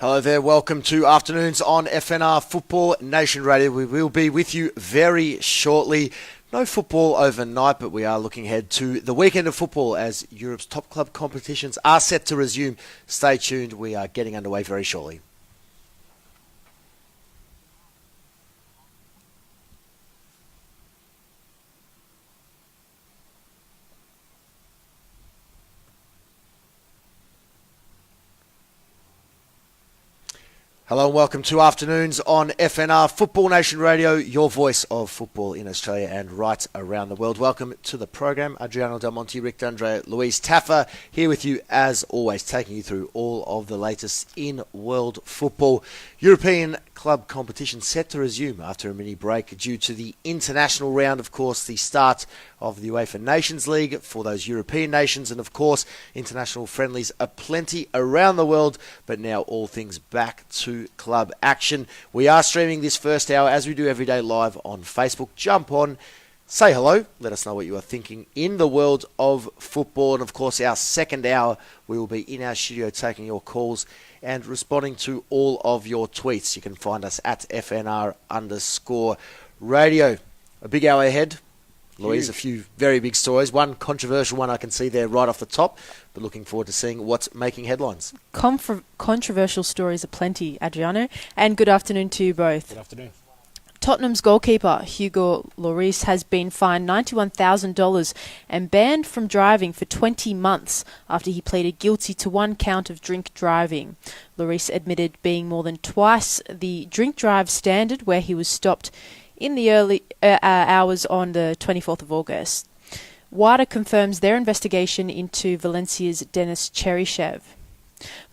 Hello there, welcome to Afternoons on FNR Football Nation Radio. We will be with you very shortly. No football overnight, but we are looking ahead to the weekend of football as Europe's top club competitions are set to resume. Stay tuned, we are getting underway very shortly. Hello and welcome to Afternoons on FNR Football Nation Radio, your voice of football in Australia and right around the world. Welcome to the program. Adriano Del Monte, Rick D'Andrea, Louise, Taffa here with you as always, taking you through all of the latest in world football. European club competition set to resume after a mini break due to the international round, of course, the start of the UEFA Nations League for those European nations, and of course, international friendlies aplenty around the world, but now all things back to club action. We are streaming this first hour, as we do every day, live on Facebook. Jump on, say hello, let us know what you are thinking in the world of football, and of course, our second hour, we will be in our studio taking your calls and responding to all of your tweets. You can find us at FNR_radio. A big hour ahead. Louise, a few very big stories. One controversial one I can see there right off the top, but looking forward to seeing what's making headlines. Controversial stories aplenty, Adriano, and good afternoon to you both. Good afternoon. Tottenham's goalkeeper, Hugo Lloris, has been fined $91,000 and banned from driving for 20 months after he pleaded guilty to one count of drink driving. Lloris admitted being more than twice the drink drive standard, where he was stopped in the early hours on the 24th of August. WADA confirms their investigation into Valencia's Denis Cheryshev.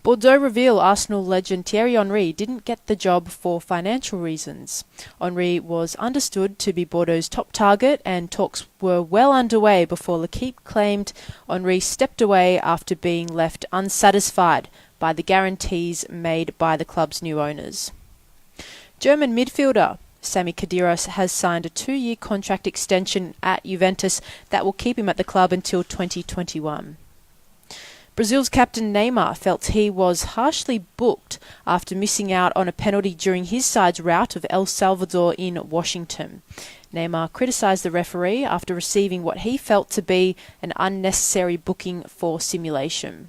Bordeaux reveal Arsenal legend Thierry Henry didn't get the job for financial reasons. Henry was understood to be Bordeaux's top target, and talks were well underway before L'Équipe claimed Henry stepped away after being left unsatisfied by the guarantees made by the club's new owners. German midfielder Sami Khedira has signed a 2-year contract extension at Juventus that will keep him at the club until 2021. Brazil's captain Neymar felt he was harshly booked after missing out on a penalty during his side's rout of El Salvador in Washington. Neymar criticised the referee after receiving what he felt to be an unnecessary booking for simulation.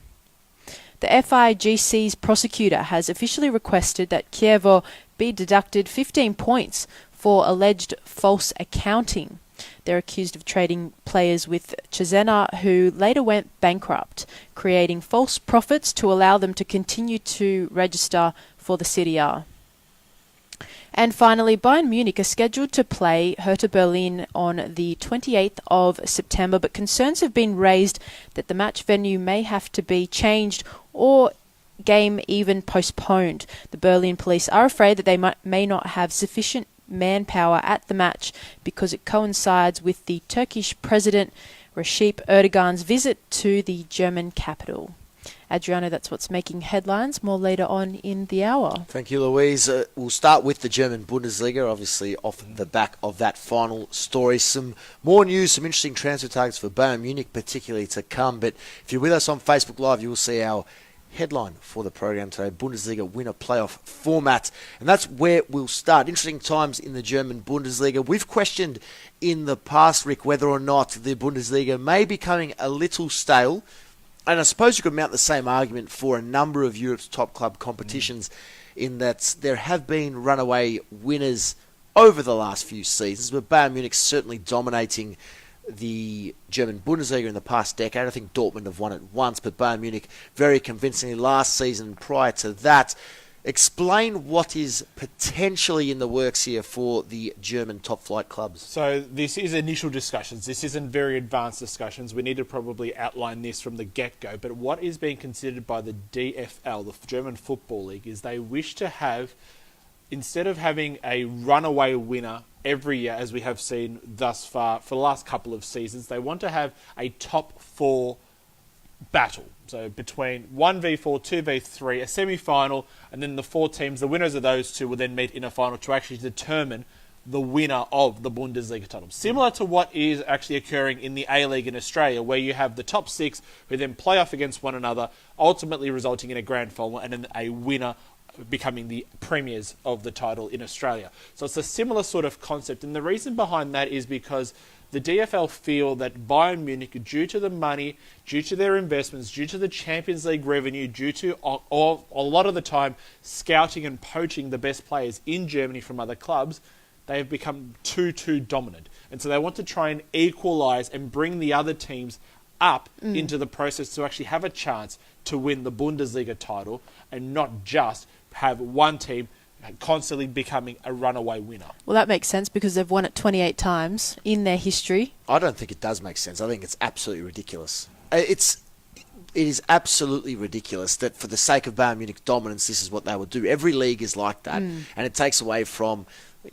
The FIGC's prosecutor has officially requested that Chievo be deducted 15 points for alleged false accounting. They're accused of trading players with Cesena, who later went bankrupt, creating false profits to allow them to continue to register for the Serie A. And finally, Bayern Munich are scheduled to play Hertha Berlin on the 28th of September, but concerns have been raised that the match venue may have to be changed or game even postponed. The Berlin police are afraid that they may not have sufficient manpower at the match because it coincides with the Turkish President Recep Erdogan's visit to the German capital. Adriano, that's what's making headlines. More later on in the hour. Thank you, Louise. We'll start with the German Bundesliga, obviously off the back of that final story. Some more news, some interesting transfer targets for Bayern Munich particularly to come. But if you're with us on Facebook Live, you will see our headline for the program today, Bundesliga winner playoff format. And that's where we'll start. Interesting times in the German Bundesliga. We've questioned in the past, Rick, whether or not the Bundesliga may be becoming a little stale. And I suppose you could mount the same argument for a number of Europe's top club competitions in that there have been runaway winners over the last few seasons, but Bayern Munich certainly dominating the German Bundesliga in the past decade. I think Dortmund have won it once, but Bayern Munich very convincingly last season. Prior to that, explain what is potentially in the works here for the German top-flight clubs. So this is initial discussions. This isn't very advanced discussions. We need to probably outline this from the get-go. But what is being considered by the DFL, the German Football League, is they wish to have, instead of having a runaway winner every year, as we have seen thus far for the last couple of seasons, they want to have a top four battle. So between 1v4, 2v3, a semi-final, and then the four teams, the winners of those two will then meet in a final to actually determine the winner of the Bundesliga title. Similar to what is actually occurring in the A-League in Australia, where you have the top six who then play off against one another, ultimately resulting in a grand final and then a winner becoming the premiers of the title in Australia. So it's a similar sort of concept. And the reason behind that is because the DFL feel that Bayern Munich, due to the money, due to their investments, due to the Champions League revenue, due to a lot of the time scouting and poaching the best players in Germany from other clubs, they have become too dominant. And so they want to try and equalise and bring the other teams up into the process to actually have a chance to win the Bundesliga title and not just have one team constantly becoming a runaway winner. Well, that makes sense because they've won it 28 times in their history. I don't think it does make sense. I think it's absolutely ridiculous. It is absolutely ridiculous that for the sake of Bayern Munich dominance, this is what they would do. Every league is like that, and it takes away from...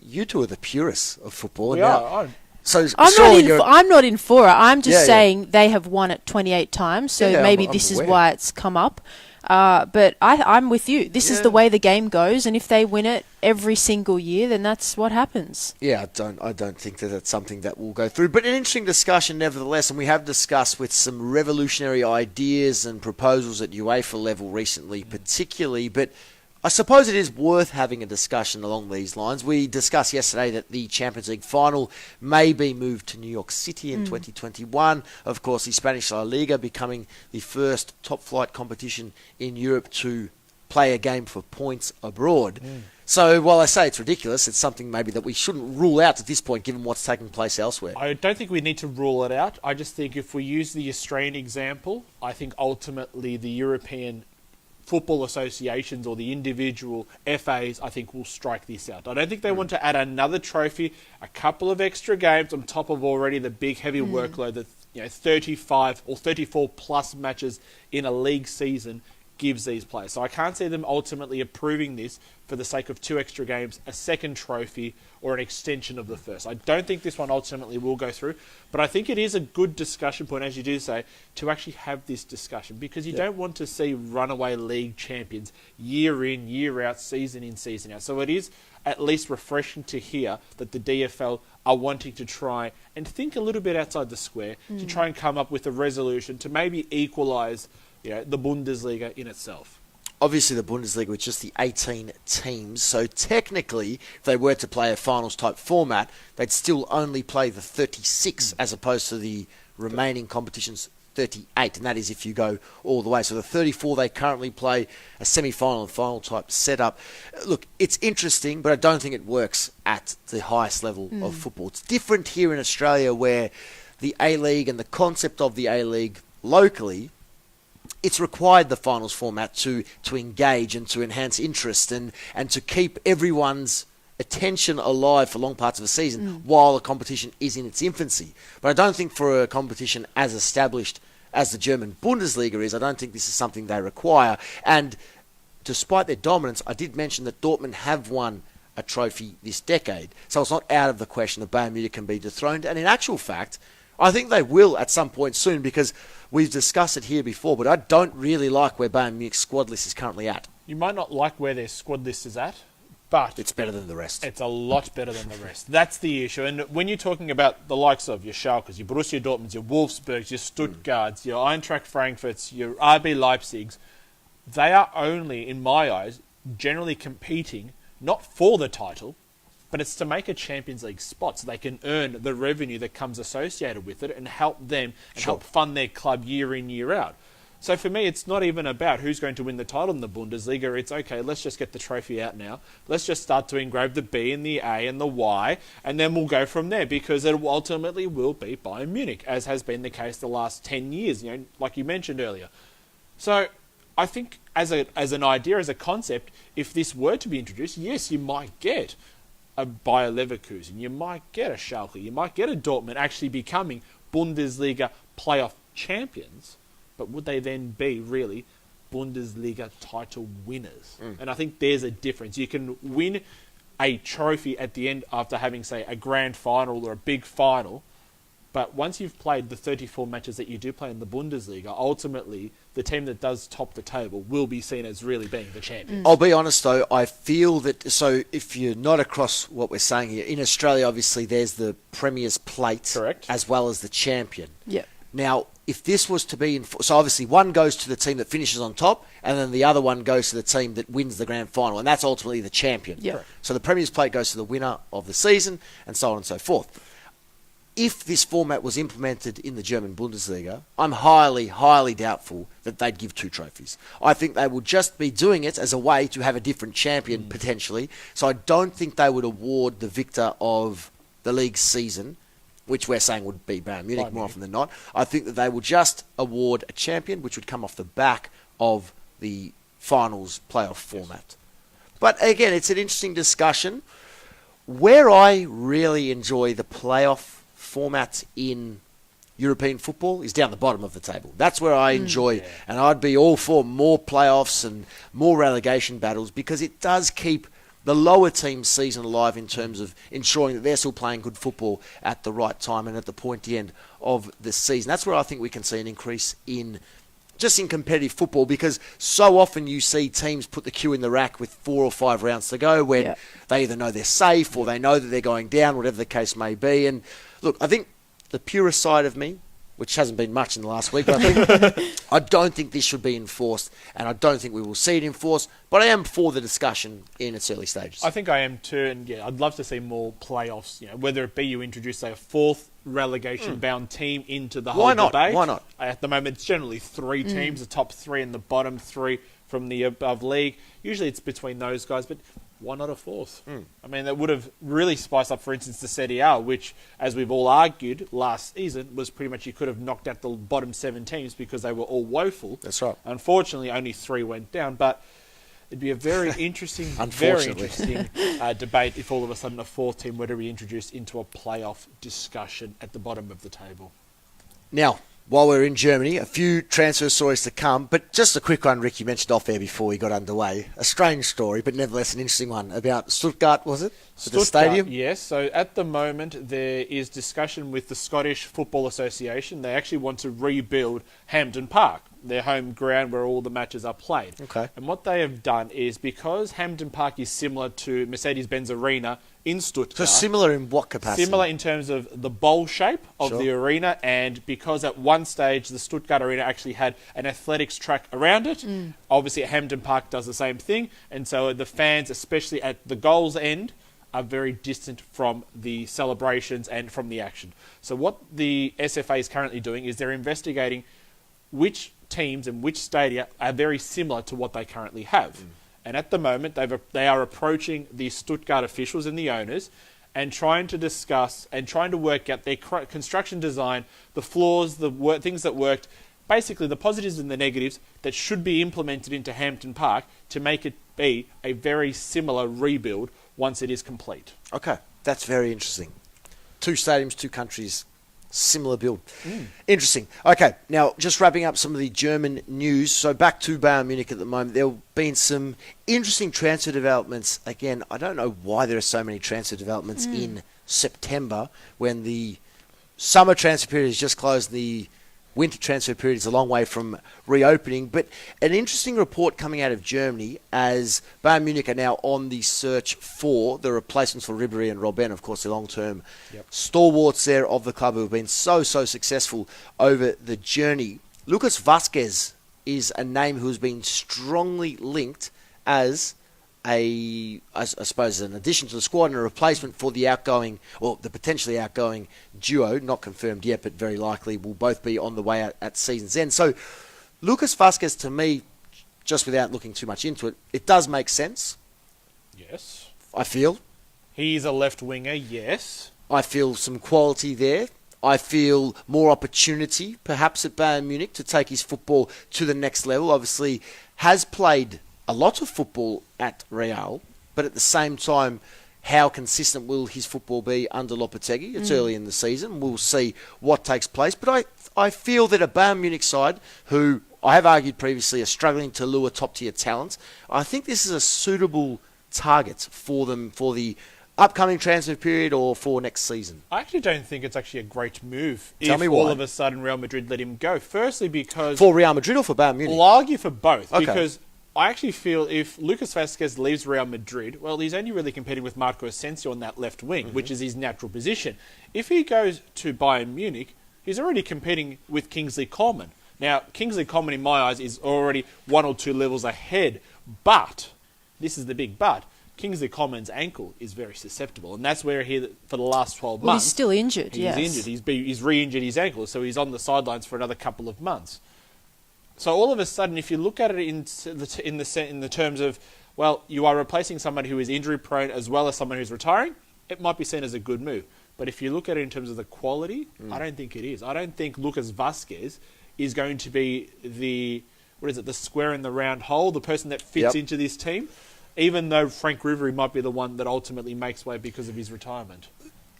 You two are the purists of football. We are. So I'm not in for it. I'm just saying they have won it 28 times, so maybe this is why it's come up. But I'm with you. This is the way the game goes, and if they win it every single year, then that's what happens. Yeah, I don't think that that's something that will go through. But an interesting discussion nevertheless, and we have discussed with some revolutionary ideas and proposals at UEFA level recently particularly, but I suppose it is worth having a discussion along these lines. We discussed yesterday that the Champions League final may be moved to New York City in 2021. Of course, the Spanish La Liga becoming the first top-flight competition in Europe to play a game for points abroad. So while I say it's ridiculous, it's something maybe that we shouldn't rule out at this point, given what's taking place elsewhere. I don't think we need to rule it out. I just think if we use the Australian example, I think ultimately the European football associations or the individual FAs, I think, will strike this out. I don't think they want to add another trophy, a couple of extra games on top of already the big heavy workload that 35 or 34 plus matches in a league season gives these players. So I can't see them ultimately approving this for the sake of 2 extra games, a second trophy, or an extension of the first. I don't think this one ultimately will go through, but I think it is a good discussion point, as you do say, to actually have this discussion, because you don't want to see runaway league champions year in, year out, season in, season out. So it is at least refreshing to hear that the DFL are wanting to try and think a little bit outside the square to try and come up with a resolution to maybe equalise the Bundesliga in itself. Obviously, the Bundesliga was just the 18 teams, so technically, if they were to play a finals-type format, they'd still only play the 36 as opposed to the remaining competitions 38, and that is if you go all the way. So the 34 they currently play, a semi-final and final-type setup. Look, it's interesting, but I don't think it works at the highest level of football. It's different here in Australia where the A-League and the concept of the A-League locally, it's required the finals format to engage and to enhance interest and to keep everyone's attention alive for long parts of a season while a competition is in its infancy. But I don't think for a competition as established as the German Bundesliga is, I don't think this is something they require. And despite their dominance, I did mention that Dortmund have won a trophy this decade. So it's not out of the question that Bayern Munich can be dethroned. And in actual fact, I think they will at some point soon, because we've discussed it here before, but I don't really like where Bayern Munich's squad list is currently at. You might not like where their squad list is at, but it's better than the rest. It's a lot better than the rest. That's the issue. And when you're talking about the likes of your Schalkes, your Borussia Dortmunds, your Wolfsburgs, your Stuttgarts, your Eintracht Frankfurts, your RB Leipzigs, they are only, in my eyes, generally competing not for the title, but it's to make a Champions League spot so they can earn the revenue that comes associated with it and help them and help fund their club year in, year out. So for me, it's not even about who's going to win the title in the Bundesliga. It's, okay, let's just get the trophy out now. Let's just start to engrave the B and the A and the Y, and then we'll go from there, because it ultimately will be Bayern Munich, as has been the case the last 10 years, like you mentioned earlier. So I think as an idea, as a concept, if this were to be introduced, yes, you might get a Bayer Leverkusen, you might get a Schalke, you might get a Dortmund actually becoming Bundesliga playoff champions, but would they then be really Bundesliga title winners? And I think there's a difference. You can win a trophy at the end after having, say, a grand final or a big final, but once you've played the 34 matches that you do play in the Bundesliga, ultimately the team that does top the table will be seen as really being the champion. I'll be honest though, I feel that, so if you're not across what we're saying here, in Australia obviously there's the Premier's Plate, correct, as well as the champion. Yep. Now, if this was to be... So obviously one goes to the team that finishes on top, and then the other one goes to the team that wins the grand final, and that's ultimately the champion. Yeah. So the Premier's Plate goes to the winner of the season, and so on and so forth. If this format was implemented in the German Bundesliga, I'm highly, highly doubtful that they'd give 2 trophies. I think they would just be doing it as a way to have a different champion, potentially. So I don't think they would award the victor of the league season, which we're saying would be Bayern Munich more often than not. I think that they will just award a champion, which would come off the back of the finals playoff format. But again, it's an interesting discussion. Where I really enjoy the playoff format in European football is down the bottom of the table. That's where I enjoy, and I'd be all for more playoffs and more relegation battles, because it does keep the lower team's season alive in terms of ensuring that they're still playing good football at the right time and at the pointy end of the season. That's where I think we can see an increase in competitive football, because so often you see teams put the cue in the rack with 4 or 5 rounds to go when they either know they're safe or they know that they're going down, whatever the case may be. And look, I think the purest side of me, which hasn't been much in the last week, but I don't think this should be enforced, and I don't think we will see it enforced, but I am for the discussion in its early stages. I think I am too, and I'd love to see more playoffs, whether it be you introduce, say, a 4th relegation-bound team into the whole debate. Why not? At the moment, it's generally 3 teams, the top 3 and the bottom 3 from the above league. Usually it's between those guys, but why not a 4th? I mean, that would have really spiced up, for instance, the Serie A, which, as we've all argued last season, was pretty much you could have knocked out the bottom 7 teams because they were all woeful. That's right. Unfortunately, only 3 went down, but it'd be a very interesting, debate if all of a sudden a 4th team were to be introduced into a playoff discussion at the bottom of the table. Now, while we're in Germany, a few transfer stories to come, but just a quick one Ricky mentioned off air before we got underway. A strange story, but nevertheless an interesting one, about Stuttgart, was it? Stuttgart, the stadium? Yes. So at the moment there is discussion with the Scottish Football Association. They actually want to rebuild Hampden Park, their home ground where all the matches are played. Okay. And what they have done is, because Hampden Park is similar to Mercedes-Benz Arena in Stuttgart. So similar in what capacity? Similar in terms of the bowl shape of the arena, and because at one stage the Stuttgart Arena actually had an athletics track around it. Obviously Hampden Park does the same thing, and so the fans, especially at the goals end, are very distant from the celebrations and from the action. So what the SFA is currently doing is they're investigating which teams and which stadia are very similar to what they currently have. And at the moment, they are approaching the Stuttgart officials and the owners and trying to discuss and trying to work out their construction design, the flaws, things that worked, basically the positives and the negatives that should be implemented into Hampden Park to make it be a very similar rebuild once it is complete. Okay, that's very interesting. 2 stadiums, 2 countries, similar build. Interesting. Okay, now just wrapping up some of the German news. So back to Bayern Munich at the moment. There have been some interesting transfer developments. Again, I don't know why there are so many transfer developments in September when the summer transfer period is just closed. The winter transfer period is a long way from reopening. But an interesting report coming out of Germany, as Bayern Munich are now on the search for the replacements for Ribéry and Robben, of course, the long-term stalwarts there of the club who have been so successful over the journey. Lucas Vázquez is a name who has been strongly linked as I suppose, an addition to the squad and a replacement for the outgoing, or the potentially outgoing duo, not confirmed yet, but very likely will both be on the way out at season's end. So, Lucas Vázquez, to me, just without looking too much into it, it does make sense. Yes. I feel. He's a left winger, yes. I feel some quality there. I feel more opportunity, perhaps, at Bayern Munich to take his football to the next level. Obviously, has played a lot of football at Real, but at the same time, how consistent will his football be under Lopetegui? It's early in the season. We'll see what takes place. But I feel that a Bayern Munich side, who I have argued previously are struggling to lure top-tier talent, I think this is a suitable target for them for the upcoming transfer period or for next season. I actually don't think it's actually a great move Tell me if why. all of a sudden Real Madrid let him go. Firstly, because... For Real Madrid or for Bayern Munich? Well, I'll argue for both. Okay. Because I actually feel if Lucas Vázquez leaves Real Madrid, well, he's only really competing with Marco Asensio on that left wing, which is his natural position. If he goes to Bayern Munich, he's already competing with Kingsley Coleman. Now, Kingsley Coleman, in my eyes, is already 1 or 2 levels ahead. But, this is the big but, Kingsley Coleman's ankle is very susceptible. And that's where for the last 12 Well, months... he's still injured, He's yes. injured. He's re-injured his ankle, so he's on the sidelines for another couple of months. So all of a sudden, if you look at it in the terms of, well, you are replacing somebody who is injury-prone as well as someone who's retiring, it might be seen as a good move. But if you look at it in terms of the quality, I don't think it is. I don't think Lucas Vazquez is going to be the square in the round hole, the person that fits into this team, even though Frank Ribery might be the one that ultimately makes way because of his retirement.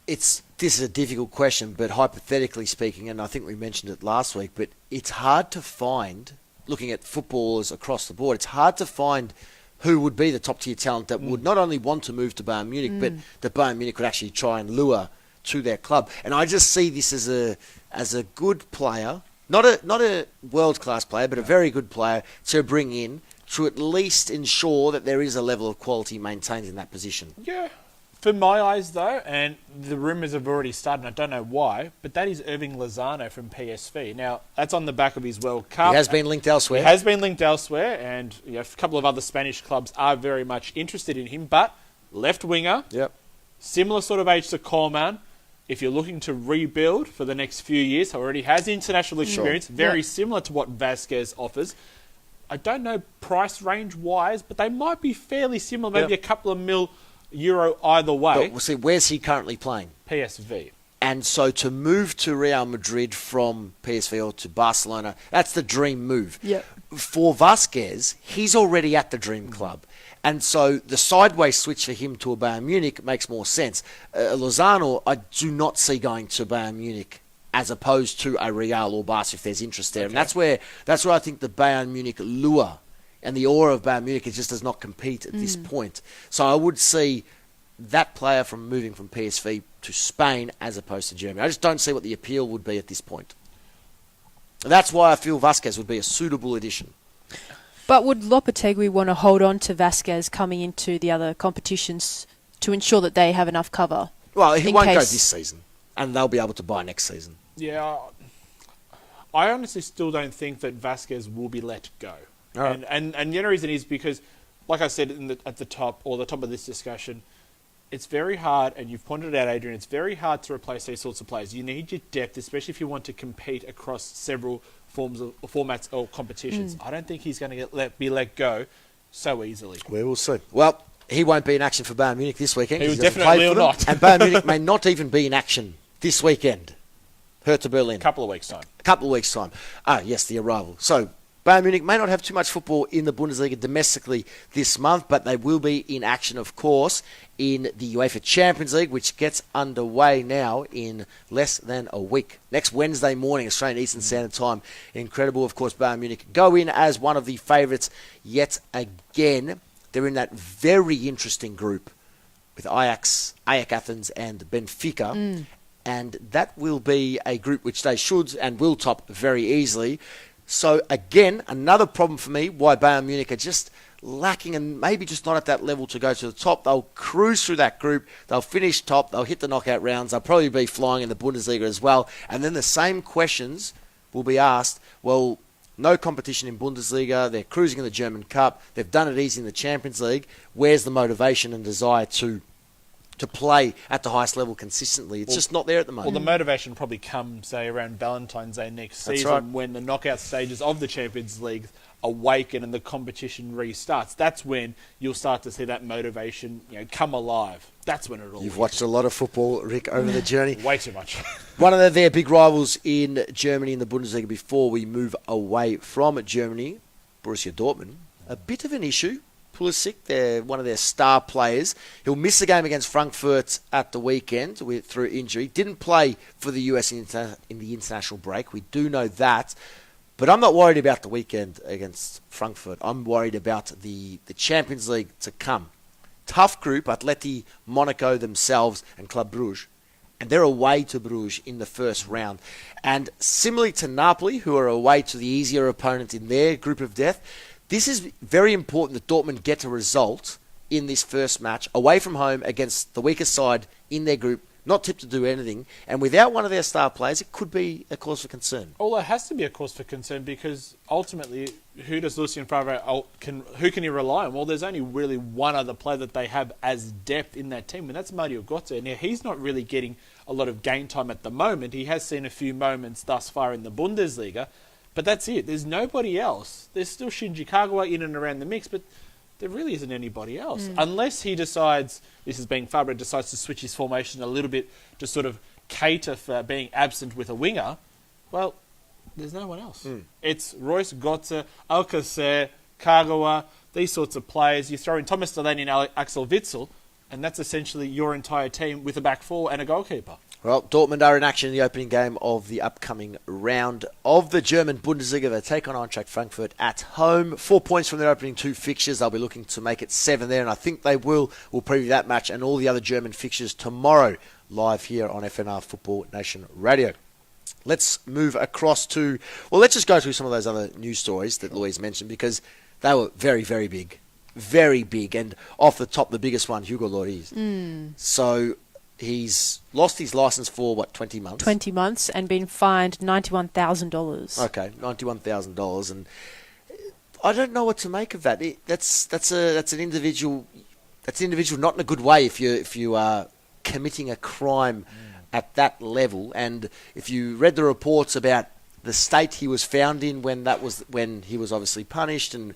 This is a difficult question, but hypothetically speaking, and I think we mentioned it last week, but it's hard to find, looking at footballers across the board, it's hard to find who would be the top-tier talent that would not only want to move to Bayern Munich, but that Bayern Munich could actually try and lure to their club. And I just see this as a good player, not a world-class player, but a very good player to bring in to at least ensure that there is a level of quality maintained in that position. Yeah. For my eyes, though, and the rumours have already started, and I don't know why, but that is Irving Lozano from PSV. Now, that's on the back of his World Cup. He has been linked elsewhere. He has been linked elsewhere, and a couple of other Spanish clubs are very much interested in him, but left winger, similar sort of age to Coleman. If you're looking to rebuild for the next few years, already has international experience, very similar to what Vazquez offers. I don't know price range-wise, but they might be fairly similar, maybe a couple of €1 either way. But we'll see, where's he currently playing? PSV. And so to move to Real Madrid from PSV or to Barcelona, that's the dream move. Yep. For Vazquez, he's already at the dream club. And so the sideways switch for him to a Bayern Munich makes more sense. Lozano, I do not see going to Bayern Munich as opposed to a Real or Barca if there's interest there. Okay. And that's where I think the Bayern Munich lure and the aura of Bayern Munich, it just does not compete at this point. So I would see that player from moving from PSV to Spain as opposed to Germany. I just don't see what the appeal would be at this point. And that's why I feel Vazquez would be a suitable addition. But would Lopetegui want to hold on to Vazquez coming into the other competitions to ensure that they have enough cover? Well, he won't go this season, and they'll be able to buy next season. Yeah, I honestly still don't think that Vazquez will be let go. Right. And the only reason is because, like I said at the top of this discussion, it's very hard, and you've pointed it out, Adrian, it's very hard to replace these sorts of players. You need your depth, especially if you want to compete across several formats or competitions. I don't think he's going to be let go so easily. We will see. Well, he won't be in action for Bayern Munich this weekend. He definitely will not. And Bayern Munich may not even be in action this weekend. Hertha Berlin. Couple of weeks' time. Ah, yes, the arrival. So Bayern Munich may not have too much football in the Bundesliga domestically this month, but they will be in action, of course, in the UEFA Champions League, which gets underway now in less than a week. Next Wednesday morning, Australian Eastern Standard Time. Incredible, of course, Bayern Munich go in as one of the favourites yet again. They're in that very interesting group with Ajax Athens, and Benfica. And that will be a group which they should and will top very easily. So, again, another problem for me, why Bayern Munich are just lacking and maybe just not at that level to go to the top. They'll cruise through that group. They'll finish top. They'll hit the knockout rounds. They'll probably be flying in the Bundesliga as well. And then the same questions will be asked. Well, no competition in Bundesliga. They're cruising in the German Cup. They've done it easy in the Champions League. Where's the motivation and desire to play at the highest level consistently? It's just not there at the moment. Well, the motivation will probably come, say, around Valentine's Day next season, when the knockout stages of the Champions League awaken and the competition restarts. That's when you'll start to see that motivation, come alive. That's when it'll. You've watched a lot of football, Rick, over the journey. Way too much. One of their big rivals in Germany in the Bundesliga before we move away from Germany, Borussia Dortmund, a bit of an issue. Pulisic, they're one of their star players. He'll miss the game against Frankfurt at the weekend through injury. Didn't play for the US in the international break. We do know that. But I'm not worried about the weekend against Frankfurt. I'm worried about the Champions League to come. Tough group, Atleti, Monaco themselves, and Club Brugge. And they're away to Bruges in the first round. And similarly to Napoli, who are away to the easier opponent in their group of death, this is very important that Dortmund get a result in this first match away from home against the weakest side in their group, not tipped to do anything, and without one of their star players, it could be a cause for concern. Although it has to be a cause for concern because ultimately, who does Lucien Favre who can he rely on? Well, there's only really one other player that they have as depth in that team, and that's Mario Götze. Now, he's not really getting a lot of game time at the moment. He has seen a few moments thus far in the Bundesliga, but that's it. There's nobody else. There's still Shinji Kagawa in and around the mix, but there really isn't anybody else. Unless he decides, this is being Favre, decides to switch his formation a little bit to sort of cater for being absent with a winger, well, there's no one else. It's Royce, Götze, Alcacer, Kagawa, these sorts of players. You throw in Thomas Delaney and Axel Witsel, and that's essentially your entire team with a back four and a goalkeeper. Well, Dortmund are in action in the opening game of the upcoming round of the German Bundesliga. They take on Eintracht Frankfurt at home. 4 points from their opening 2 fixtures. They'll be looking to make it 7 there, and I think they will. We'll preview that match and all the other German fixtures tomorrow, live here on FNR Football Nation Radio. Let's move across to... Well, let's just go through some of those other news stories that Louise mentioned, because they were very, very big. Very big. And off the top, the biggest one, Hugo Lloris. So... he's lost his license for, 20 months? 20 months and been fined $91,000. Okay, $91,000. And I don't know what to make of that. That's an individual not in a good way if you are committing a crime at that level. And if you read the reports about the state he was found in when he was obviously punished and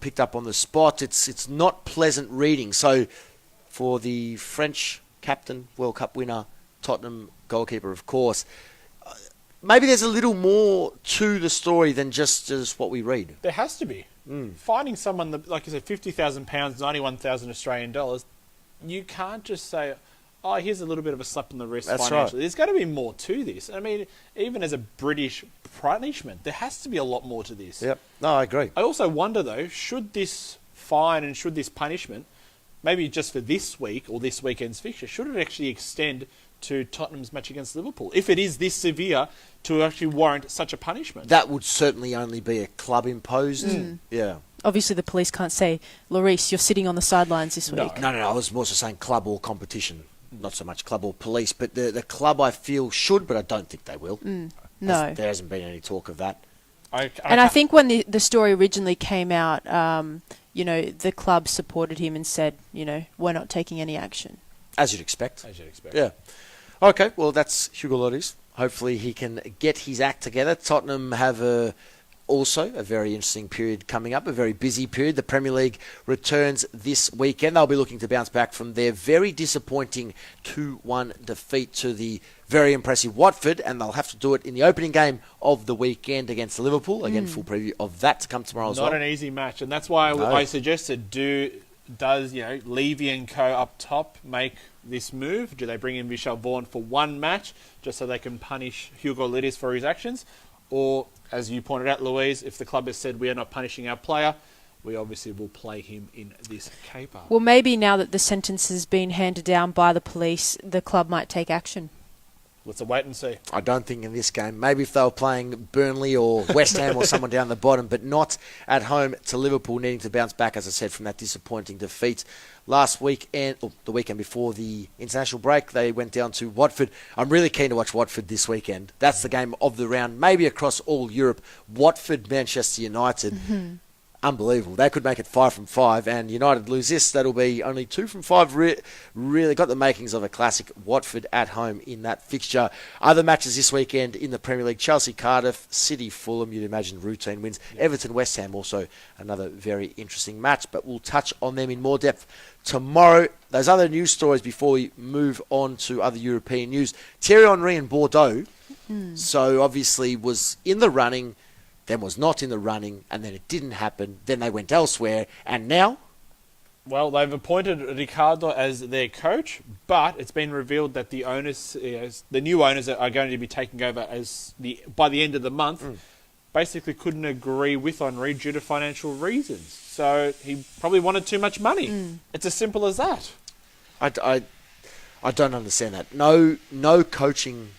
picked up on the spot, it's not pleasant reading. So for the French captain, World Cup winner, Tottenham goalkeeper, of course, maybe there's a little more to the story than just what we read. There has to be. Finding someone, that, like I said, £50,000, 91,000 Australian dollars, you can't just say, oh, here's a little bit of a slap on the wrist financially. Right. There's got to be more to this. I mean, even as a British punishment, there has to be a lot more to this. Yep. No, I agree. I also wonder, though, should this fine and should this punishment, maybe just for this week or this weekend's fixture, should it actually extend to Tottenham's match against Liverpool? If it is this severe to actually warrant such a punishment. That would certainly only be a club-imposed. Yeah. Obviously, the police can't say, Lloris, you're sitting on the sidelines this week. No. I was more so saying club or competition. Not so much club or police. But the club, I feel, should, but I don't think they will. No. There hasn't been any talk of that. I think when the story originally came out, the club supported him and said, we're not taking any action. As you'd expect. Yeah. Okay, well, that's Hugo Lloris. Hopefully he can get his act together. Tottenham have also a very interesting period coming up, a very busy period. The Premier League returns this weekend. They'll be looking to bounce back from their very disappointing 2-1 defeat to the very impressive Watford, and they'll have to do it in the opening game of the weekend against Liverpool. Again, full preview of that to come tomorrow as well. Not an easy match, and that's why I suggested, does Levy and co up top make this move? Do they bring in Michel Vaughan for one match just so they can punish Hugo Lloris for his actions? Or, as you pointed out, Louise, if the club has said we are not punishing our player, we obviously will play him in this caper. Well, maybe now that the sentence has been handed down by the police, the club might take action. Let's wait and see. I don't think in this game. Maybe if they were playing Burnley or West Ham or someone down the bottom, but not at home to Liverpool, needing to bounce back, as I said, from that disappointing defeat last weekend, or the weekend before the international break. They went down to Watford. I'm really keen to watch Watford this weekend. That's the game of the round, maybe across all Europe. Watford, Manchester United. Unbelievable. They could make it 5 from 5, and United lose this. That'll be only 2 from 5. Really got the makings of a classic. Watford at home in that fixture. Other matches this weekend in the Premier League: Chelsea, Cardiff, City, Fulham. You'd imagine routine wins. Everton, West Ham, also another very interesting match, but we'll touch on them in more depth tomorrow. Those other news stories before we move on to other European news. Thierry Henry in Bordeaux, so obviously was in the running, then was not in the running, and then it didn't happen. Then they went elsewhere, and now? Well, they've appointed Ricardo as their coach, but it's been revealed that the new owners are going to be taking over by the end of the month. Basically couldn't agree with Henry due to financial reasons. So he probably wanted too much money. It's as simple as that. I don't understand that. No coaching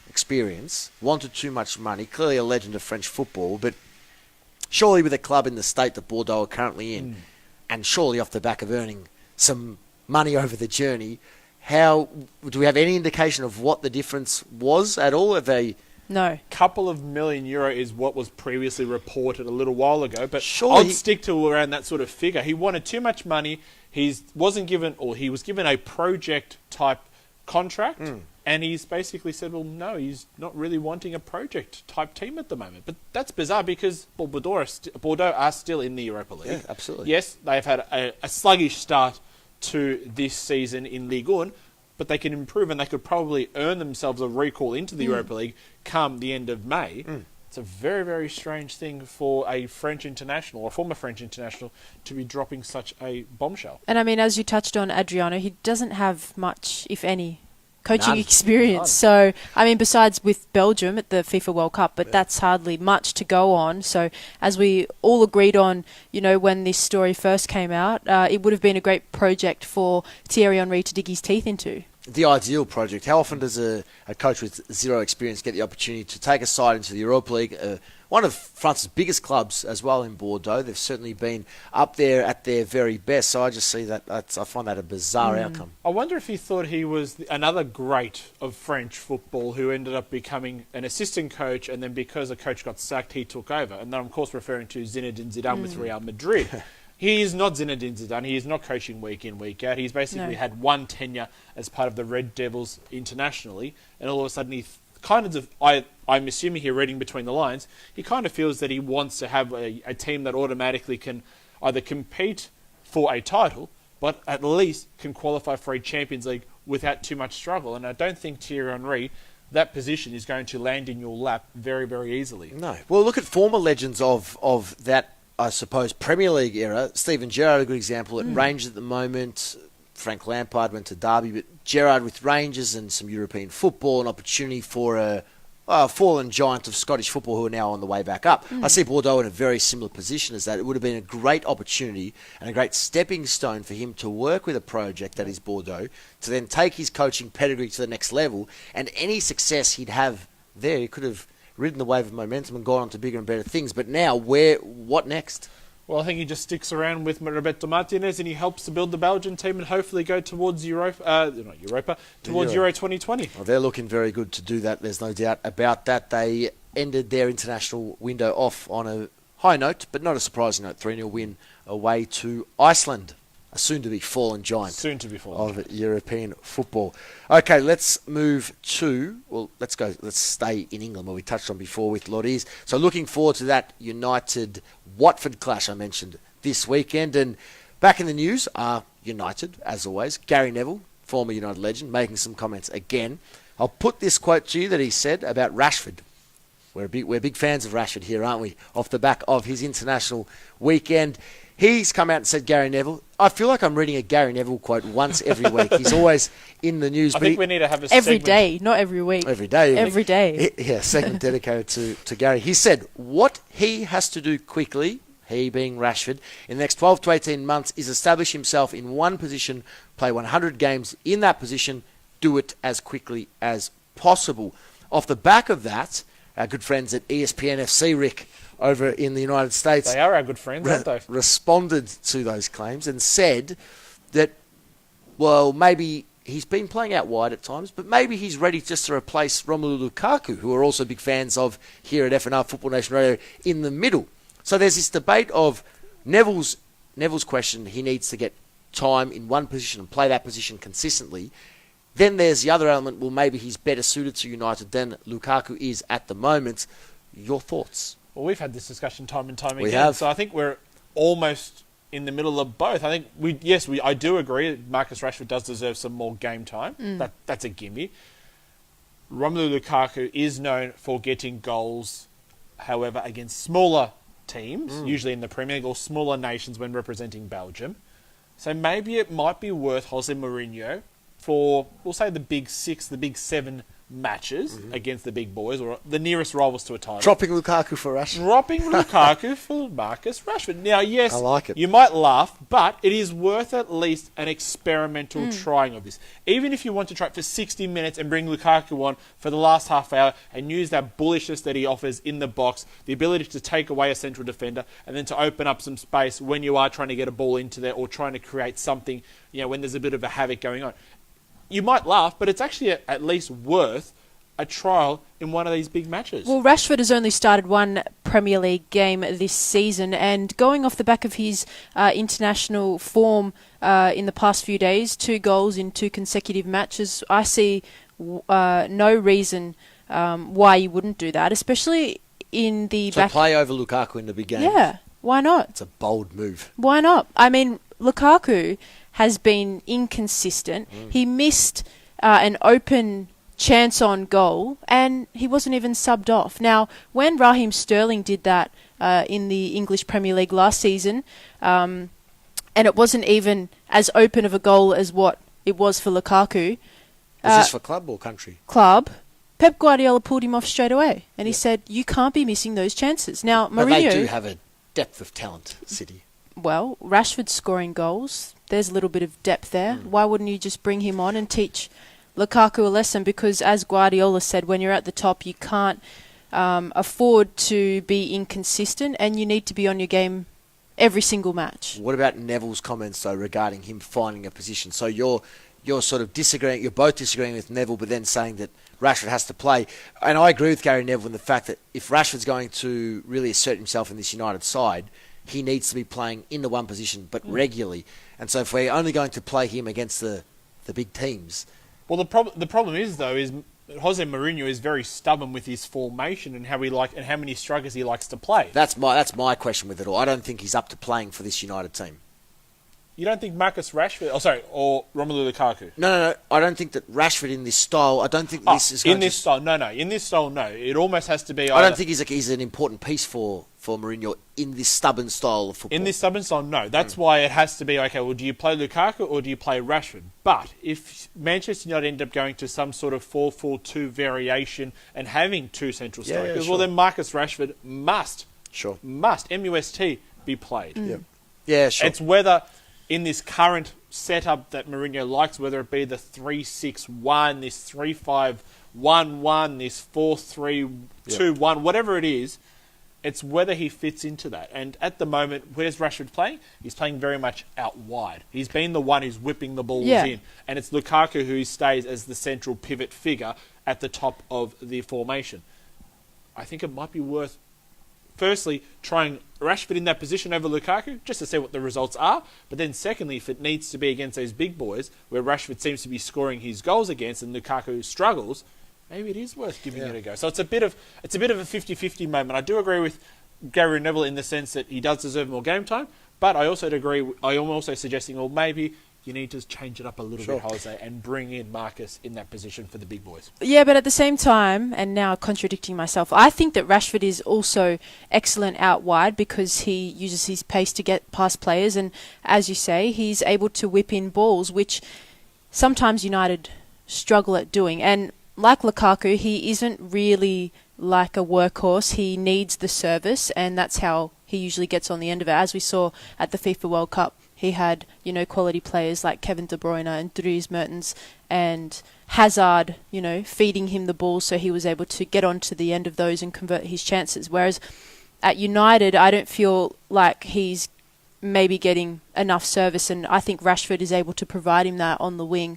experience, wanted too much money, clearly a legend of French football, but surely with a club in the state that Bordeaux are currently in, and surely off the back of earning some money over the journey, How do we have any indication of what the difference was at all? Have they? No. Couple of million euro is what was previously reported a little while ago, but Surely I'd stick to around that sort of figure. He wanted too much money. He was given a project type contract, and he's basically said, well, no, he's not really wanting a project type team at the moment. But that's bizarre because Bordeaux are still in the Europa League. Yeah, absolutely. Yes, they've had a sluggish start to this season in Ligue 1, but they can improve and they could probably earn themselves a recall into the Europa League come the end of May. It's a very, very strange thing for a French international, or a former French international, to be dropping such a bombshell. And I mean, as you touched on, Adriano, he doesn't have much, if any, coaching None. experience. None. So, I mean, besides with Belgium at the FIFA World Cup, but that's hardly much to go on. So, as we all agreed on, when this story first came out, it would have been a great project for Thierry Henry to dig his teeth into. The ideal project. How often does a coach with zero experience get the opportunity to take a side into the Europa League? One of France's biggest clubs as well in Bordeaux. They've certainly been up there at their very best. So I just see that. I find that a bizarre outcome. I wonder if he thought he was another great of French football who ended up becoming an assistant coach, and then because a coach got sacked, he took over. And then, of course, referring to Zinedine Zidane with Real Madrid. He is not Zinedine Zidane. He is not coaching week in, week out. He's basically had one tenure as part of the Red Devils internationally, and all of a sudden he I'm assuming here, reading between the lines, he kind of feels that he wants to have a team that automatically can either compete for a title, but at least can qualify for a Champions League without too much struggle. And I don't think Thierry Henry, that position is going to land in your lap very, very easily. No. Well, look at former legends of that, I suppose, Premier League era. Steven Gerrard, a good example at Rangers at the moment. Frank Lampard went to Derby, but Gerrard with Rangers and some European football, an opportunity for a fallen giant of Scottish football who are now on the way back up. I see Bordeaux in a very similar position as that. It would have been a great opportunity and a great stepping stone for him to work with a project that is Bordeaux, to then take his coaching pedigree to the next level, and any success he'd have there, he could have ridden the wave of momentum and gone on to bigger and better things. But now, what next? Well, I think he just sticks around with Roberto Martinez and he helps to build the Belgian team and hopefully go towards Euro 2020. Well, they're looking very good to do that. There's no doubt about that. They ended their international window off on a high note, but not a surprising note. 3-0 win away to Iceland, a soon-to-be fallen giant of European football. Okay, let's move to, let's stay in England, where we touched on before with Louise. So looking forward to that United-Watford clash I mentioned this weekend. And back in the news are United, as always. Gary Neville, former United legend, making some comments again. I'll put this quote to you that he said about Rashford. We're big fans of Rashford here, aren't we? Off the back of his international weekend. He's come out and said, Gary Neville, I feel like I'm reading a Gary Neville quote once every week. He's always in the news. I think we need to have a every segment. day, not every week. Every day. Every day. Yeah, segment dedicated to Gary. He said, what he has to do quickly, he being Rashford, in the next 12 to 18 months is establish himself in one position, play 100 games in that position, do it as quickly as possible. Off the back of that, our good friends at ESPN FC, Rick, over in the United States. They are our good friends, aren't they? Responded to those claims and said that, maybe he's been playing out wide at times, but maybe he's ready just to replace Romelu Lukaku, who are also big fans of here at FNR Football Nation Radio, in the middle. So there's this debate of Neville's question, he needs to get time in one position and play that position consistently. Then there's the other element, maybe he's better suited to United than Lukaku is at the moment. Your thoughts? Well, we've had this discussion time and time again. We have. So I think we're almost in the middle of both. I think I do agree that Marcus Rashford does deserve some more game time. That's a gimme. Romelu Lukaku is known for getting goals, however, against smaller teams, usually in the Premier League, or smaller nations when representing Belgium. So maybe it might be worth Jose Mourinho for, we'll say, the big 6, the big 7 matches against the big boys, or the nearest rivals to a title. Dropping Lukaku for Rashford. Dropping Lukaku for Marcus Rashford. Now, yes, I like it. You might laugh, but it is worth at least an experimental trying of this. Even if you want to try it for 60 minutes and bring Lukaku on for the last half hour and use that bullishness that he offers in the box, the ability to take away a central defender and then to open up some space when you are trying to get a ball into there or trying to create something, when there's a bit of a havoc going on. you might laugh, but it's actually at least worth a trial in one of these big matches. Well, Rashford has only started one Premier League game this season, and going off the back of his international form in the past few days, 2 goals in 2 consecutive matches, I see no reason why you wouldn't do that, especially in the So play over Lukaku in the big game. Yeah, why not? It's a bold move. Why not? I mean, Lukaku has been inconsistent. He missed an open chance on goal, and he wasn't even subbed off. Now, when Raheem Sterling did that in the English Premier League last season, and it wasn't even as open of a goal as what it was for Lukaku. Is this for club or country? Club. Pep Guardiola pulled him off straight away, and he said, you can't be missing those chances. Now, Mourinho... But they do have a depth of talent, City. Well, Rashford's scoring goals. There's a little bit of depth there. Why wouldn't you just bring him on and teach Lukaku a lesson? Because as Guardiola said, when you're at the top, you can't afford to be inconsistent, and you need to be on your game every single match. What about Neville's comments, though, regarding him finding a position? So you're sort of disagreeing, you're both disagreeing with Neville, but then saying that Rashford has to play. And I agree with Gary Neville in the fact that if Rashford's going to really assert himself in this United side, he needs to be playing in the one position, but regularly. And so if we're only going to play him against the big teams... Well, the problem is, though, is Jose Mourinho is very stubborn with his formation and how many strikers he likes to play. That's my question with it all. I don't think he's up to playing for this United team. You don't think Marcus Rashford... or Romelu Lukaku? No. I don't think that Rashford in this style... I don't think this is going in this style, no. In this style, no. It almost has to be... I don't think he's an important piece for Mourinho in this stubborn style of football. In this stubborn style, no. That's why it has to be, okay, well, do you play Lukaku or do you play Rashford? But if Manchester United end up going to some sort of 4-4-2 variation and having 2 central strikers, well, then Marcus Rashford must, M-U-S-T, be played. Yeah, sure. It's whether... in this current setup that Mourinho likes, whether it be the 3-6-1, this 3-5-1-1, this 4-3-2-1, whatever it is, it's whether he fits into that. And at the moment, where's Rashford playing? He's playing very much out wide. He's been the one who's whipping the balls in. And it's Lukaku who stays as the central pivot figure at the top of the formation. I think it might be worth... firstly, trying Rashford in that position over Lukaku, just to see what the results are. But then secondly, if it needs to be against those big boys, where Rashford seems to be scoring his goals against and Lukaku struggles, maybe it is worth giving it a go. So it's a bit of a 50-50 moment. I do agree with Gary Neville in the sense that he does deserve more game time, but I also agree. I am also suggesting, well, maybe you need to change it up a little bit, Jose, and bring in Marcus in that position for the big boys. Yeah, but at the same time, and now contradicting myself, I think that Rashford is also excellent out wide because he uses his pace to get past players, and as you say, he's able to whip in balls, which sometimes United struggle at doing. And like Lukaku, he isn't really like a workhorse. He needs the service, and that's how he usually gets on the end of it. As we saw at the FIFA World Cup, he had, quality players like Kevin De Bruyne and Dries Mertens and Hazard, feeding him the ball so he was able to get onto the end of those and convert his chances. Whereas at United, I don't feel like he's maybe getting enough service, and I think Rashford is able to provide him that on the wing.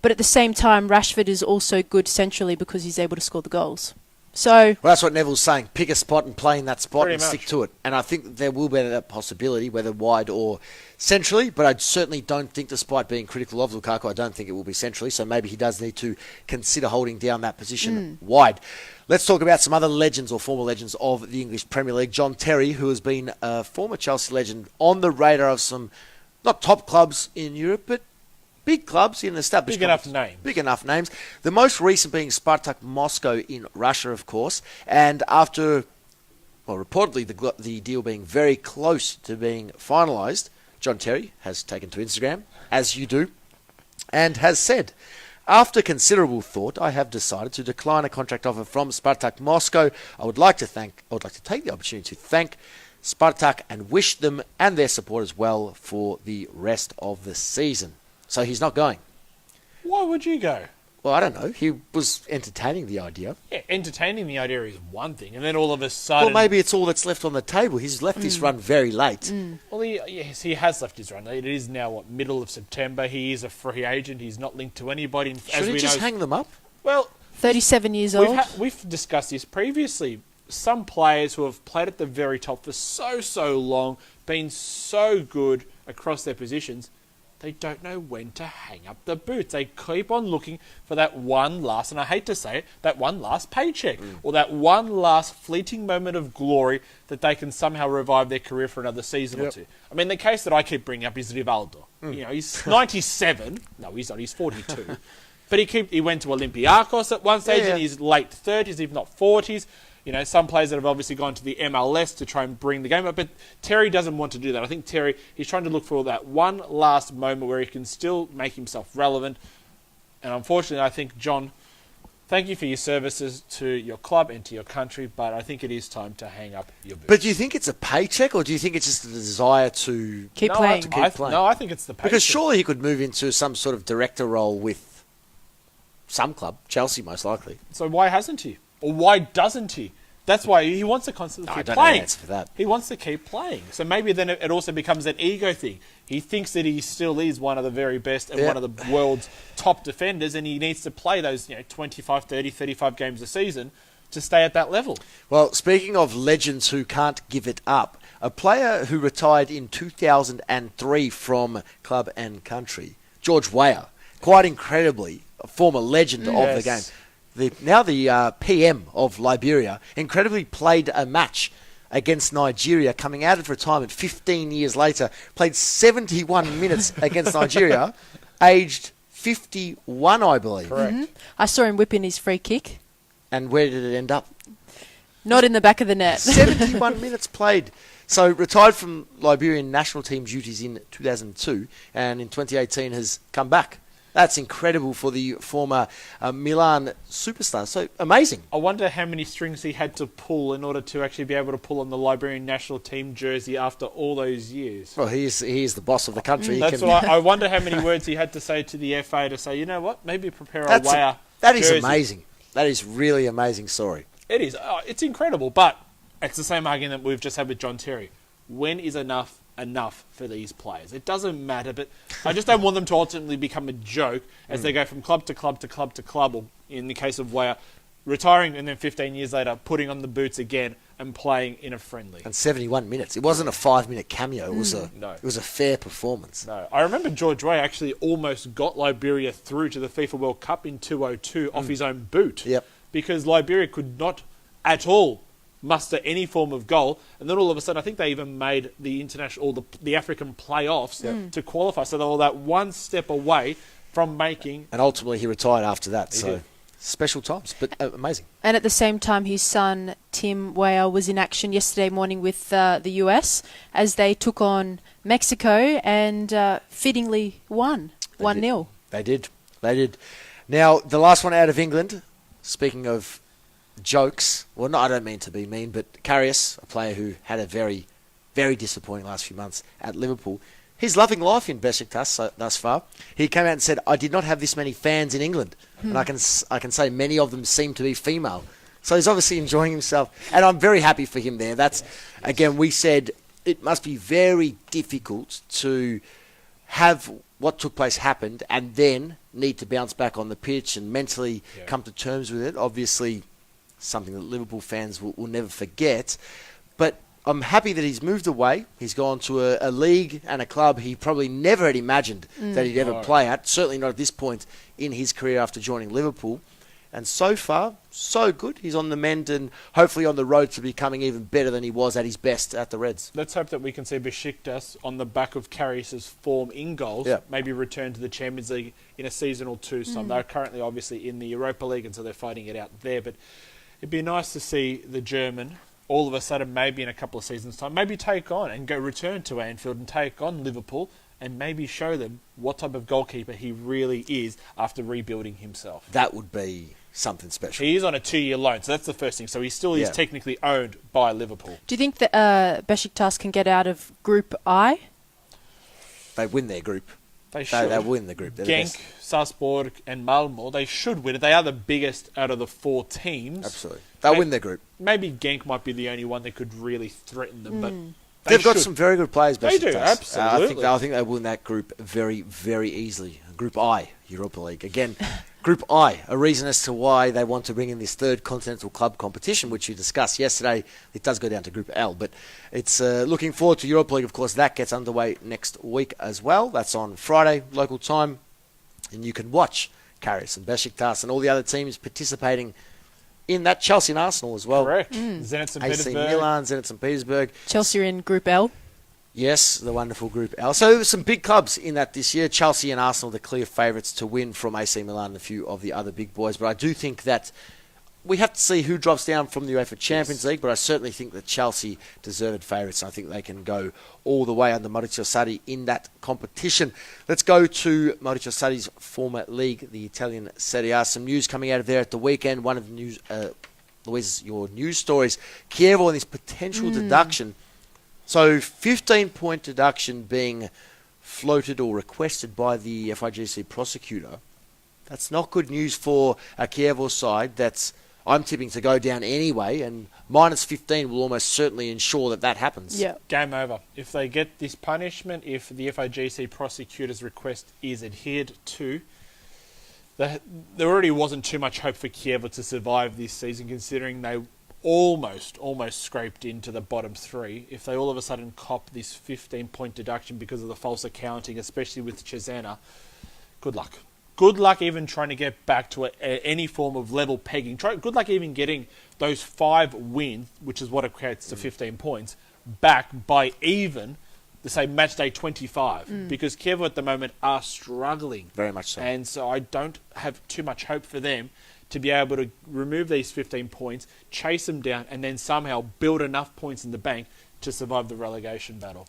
But at the same time, Rashford is also good centrally because he's able to score the goals. So, well, that's what Neville's saying. Pick a spot and play in that spot and stick to it. And I think there will be that possibility, whether wide or centrally. But I certainly don't think, despite being critical of Lukaku, I don't think it will be centrally. So maybe he does need to consider holding down that position wide. Let's talk about some other legends or former legends of the English Premier League. John Terry, who has been a former Chelsea legend, on the radar of some, not top clubs in Europe, but big clubs in established Big enough names. The most recent being Spartak Moscow in Russia, of course. And after, reportedly the deal being very close to being finalised, John Terry has taken to Instagram, as you do, and has said, after considerable thought, I have decided to decline a contract offer from Spartak Moscow. I would like to take the opportunity to thank Spartak and wish them and their supporters well for the rest of the season. So he's not going. Why would you go? Well, I don't know. He was entertaining the idea. Yeah, entertaining the idea is one thing, and then all of a sudden... Well, maybe it's all that's left on the table. He's left this run very late. Well, yes, he has left his run. It is now, middle of September. He is a free agent. He's not linked to anybody. And Should he just hang them up? Well... 37 years old. We've discussed this previously. Some players who have played at the very top for so long, been so good across their positions, they don't know when to hang up the boots. They keep on looking for that one last, and I hate to say it, that one last paycheck or that one last fleeting moment of glory that they can somehow revive their career for another season or two. I mean, the case that I keep bringing up is Rivaldo. You know, he's 97. No, he's not. He's 42. But he went to Olympiacos at one stage in his late 30s, if not 40s. You know, some players that have obviously gone to the MLS to try and bring the game up. But Terry doesn't want to do that. I think Terry, he's trying to look for that one last moment where he can still make himself relevant. And unfortunately, I think, John, thank you for your services to your club and to your country, but I think it is time to hang up your boots. But do you think it's a paycheck, or do you think it's just a desire to keep playing? No, I think it's the paycheck. Because surely he could move into some sort of director role with some club, Chelsea most likely. So why hasn't he? Or why doesn't he? That's why he wants to constantly keep playing. I don't know the answer for that. He wants to keep playing. So maybe then it also becomes an ego thing. He thinks that he still is one of the very best and one of the world's top defenders, and he needs to play those 25, 30, 35 games a season to stay at that level. Well, speaking of legends who can't give it up, a player who retired in 2003 from club and country, George Weah, quite incredibly, a former legend of the game. The PM of Liberia incredibly played a match against Nigeria, coming out of retirement 15 years later, played 71 minutes against Nigeria, aged 51, I believe. Correct. I saw him whipping his free kick. And where did it end up? Not in the back of the net. 71 minutes played. So retired from Liberian national team duties in 2002, and in 2018 has come back. That's incredible for the former Milan superstar. So amazing. I wonder how many strings he had to pull in order to actually be able to pull on the Liberian national team jersey after all those years. Well, he is the boss of the country. That's why I wonder how many words he had to say to the FA to say, you know what, maybe prepare a Weah That is jersey. amazing. That is really amazing story. It is. It's incredible, but it's the same argument that we've just had with John Terry. When is enough for these players? It doesn't matter, but I just don't want them to ultimately become a joke as they go from club to club to club to club, or in the case of Weah, retiring and then 15 years later putting on the boots again and playing in a friendly. And 71 minutes. It wasn't a 5-minute cameo. It was it was a fair performance. No, I remember George Weah actually almost got Liberia through to the FIFA World Cup in 2002 off his own boot. Yep. Because Liberia could not at all muster any form of goal, and then all of a sudden I think they even made the international or the African playoffs to qualify, so they were that one step away from making. And ultimately he retired after that. He So did. special times, but amazing. And at the same time, his son, Tim Weah, was in action yesterday morning with the US as they took on Mexico and fittingly won 1-0. They did. Now, the last one out of England, speaking of jokes, well, no, I don't mean to be mean, but Karius, a player who had a very, very disappointing last few months at Liverpool, he's loving life in Besiktas thus far. He came out and said, I did not have this many fans in England. And I can say many of them seem to be female. So he's obviously enjoying himself. And I'm very happy for him there. That's, again, we said it must be very difficult to have what took place happened and then need to bounce back on the pitch and mentally come to terms with it. Obviously, something that Liverpool fans will never forget. But I'm happy that he's moved away. He's gone to a league and a club he probably never had imagined that he'd ever play at. Certainly not at this point in his career after joining Liverpool. And so far, so good. He's on the mend and hopefully on the road to becoming even better than he was at his best at the Reds. Let's hope that we can see Besiktas on the back of Karius' form in goals, maybe return to the Champions League in a season or two. They're currently obviously in the Europa League, and so they're fighting it out there. But it'd be nice to see the German all of a sudden, maybe in a couple of seasons' time, maybe take on and go return to Anfield and take on Liverpool and maybe show them what type of goalkeeper he really is after rebuilding himself. That would be something special. He is on a 2-year loan, so that's the first thing. So he still is technically owned by Liverpool. Do you think that Besiktas can get out of Group I? They win their group. They should. They win the group. They're the Genk, best. Salzburg, and Malmo, they should win it. They are the biggest out of the 4 teams. Absolutely. They'll win their group. Maybe Genk might be the only one that could really threaten them, but They've got some very good players. They do, Besiktas. absolutely. I think they win that group very, very easily. Group I, Europa League. Again, Group I, a reason as to why they want to bring in this third continental club competition, which you discussed yesterday. It does go down to Group L, but it's looking forward to Europa League. Of course, that gets underway next week as well. That's on Friday, local time, and you can watch Karius and Besiktas and all the other teams participating in that. Chelsea and Arsenal as well. correct. Zenit St. AC Petersburg. Milan, Zenit St. Petersburg. Chelsea are in Group L. Yes, the wonderful Group L. So some big clubs in that this year. Chelsea and Arsenal, the clear favourites to win from AC Milan and a few of the other big boys. But I do think that we have to see who drops down from the UEFA Champions League, but I certainly think that Chelsea deserved favourites. I think they can go all the way under Maurizio Sarri in that competition. Let's go to Maurizio Sarri's former league, the Italian Serie A. Some news coming out of there at the weekend. One of the news, Louise, your news stories, Chievo and this potential deduction. So 15-point deduction being floated or requested by the FIGC prosecutor. That's not good news for a Chievo side that's, I'm tipping, to go down anyway, and minus 15 will almost certainly ensure that happens. Yeah. Game over. If they get this punishment, if the FIGC prosecutor's request is adhered to, there already wasn't too much hope for Chievo to survive this season, considering they almost scraped into the bottom 3. If they all of a sudden cop this 15-point deduction because of the false accounting, especially with Cesena, good luck. Good luck even trying to get back to any form of level pegging. Good luck even getting those 5 wins, which is what equates to 15 points, back by even, say, match day 25. Because Chievo at the moment are struggling. Very much so. And so I don't have too much hope for them to be able to remove these 15 points, chase them down, and then somehow build enough points in the bank to survive the relegation battle.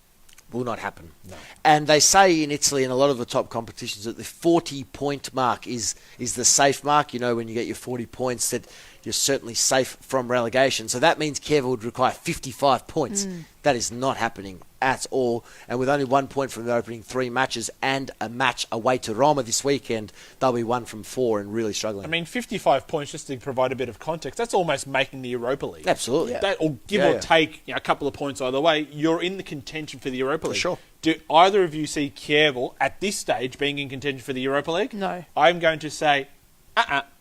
Will not happen. No. And they say in Italy and a lot of the top competitions that the 40-point mark is the safe mark. You know, when you get your 40 points, that you're certainly safe from relegation. So that means Chievo would require 55 points. That is not happening at all. And with only 1 point from the opening 3 matches and a match away to Roma this weekend, they'll be 1 from 4 and really struggling. I mean, 55 points, just to provide a bit of context, that's almost making the Europa League. Absolutely. Yeah. That, or give or take a couple of points either way, you're in the contention for the Europa League. sure. Do either of you see Chievo at this stage being in contention for the Europa League? No. I'm going to say,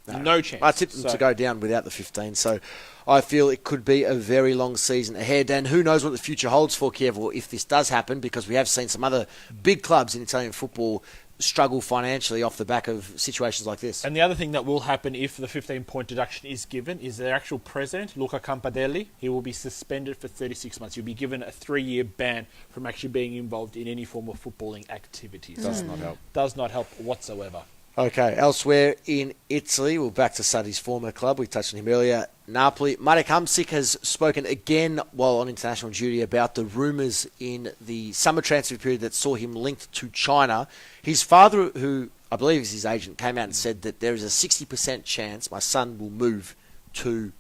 no chance. I tipped them to go down without the 15, so I feel it could be a very long season ahead, and who knows what the future holds for Chievo if this does happen, because we have seen some other big clubs in Italian football struggle financially off the back of situations like this. And the other thing that will happen if the 15-point deduction is given is their actual president, Luca Campadelli. He will be suspended for 36 months. He'll be given a 3-year ban from actually being involved in any form of footballing activities. Does not help. Does not help whatsoever. Okay, elsewhere in Italy, we're back to Sarri's former club. We touched on him earlier. Napoli. Marek Hamsik has spoken again while on international duty about the rumours in the summer transfer period that saw him linked to China. His father, who I believe is his agent, came out and said that there is a 60% chance my son will move to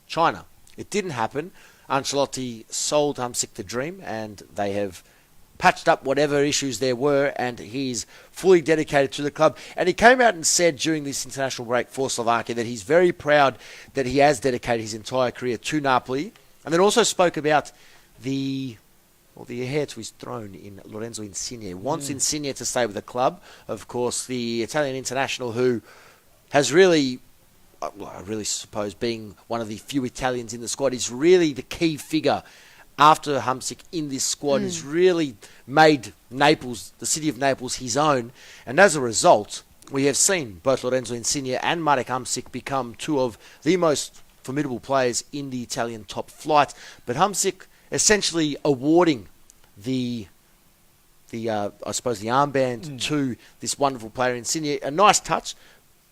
China. It didn't happen. Ancelotti sold Hamsik the dream, and they have patched up whatever issues there were, and he's fully dedicated to the club. And he came out and said during this international break for Slovakia that he's very proud that he has dedicated his entire career to Napoli, and then also spoke about the heir to his throne in Lorenzo Insigne. Wants Insigne to stay with the club. Of course, the Italian international who has really, I really suppose, being one of the few Italians in the squad, is really the key figure after Hamsik in this squad, has really made Naples, the city of Naples, his own. And as a result, we have seen both Lorenzo Insigne and Marek Hamsik become 2 of the most formidable players in the Italian top flight. But Hamsik essentially awarding the armband to this wonderful player Insigne. A nice touch,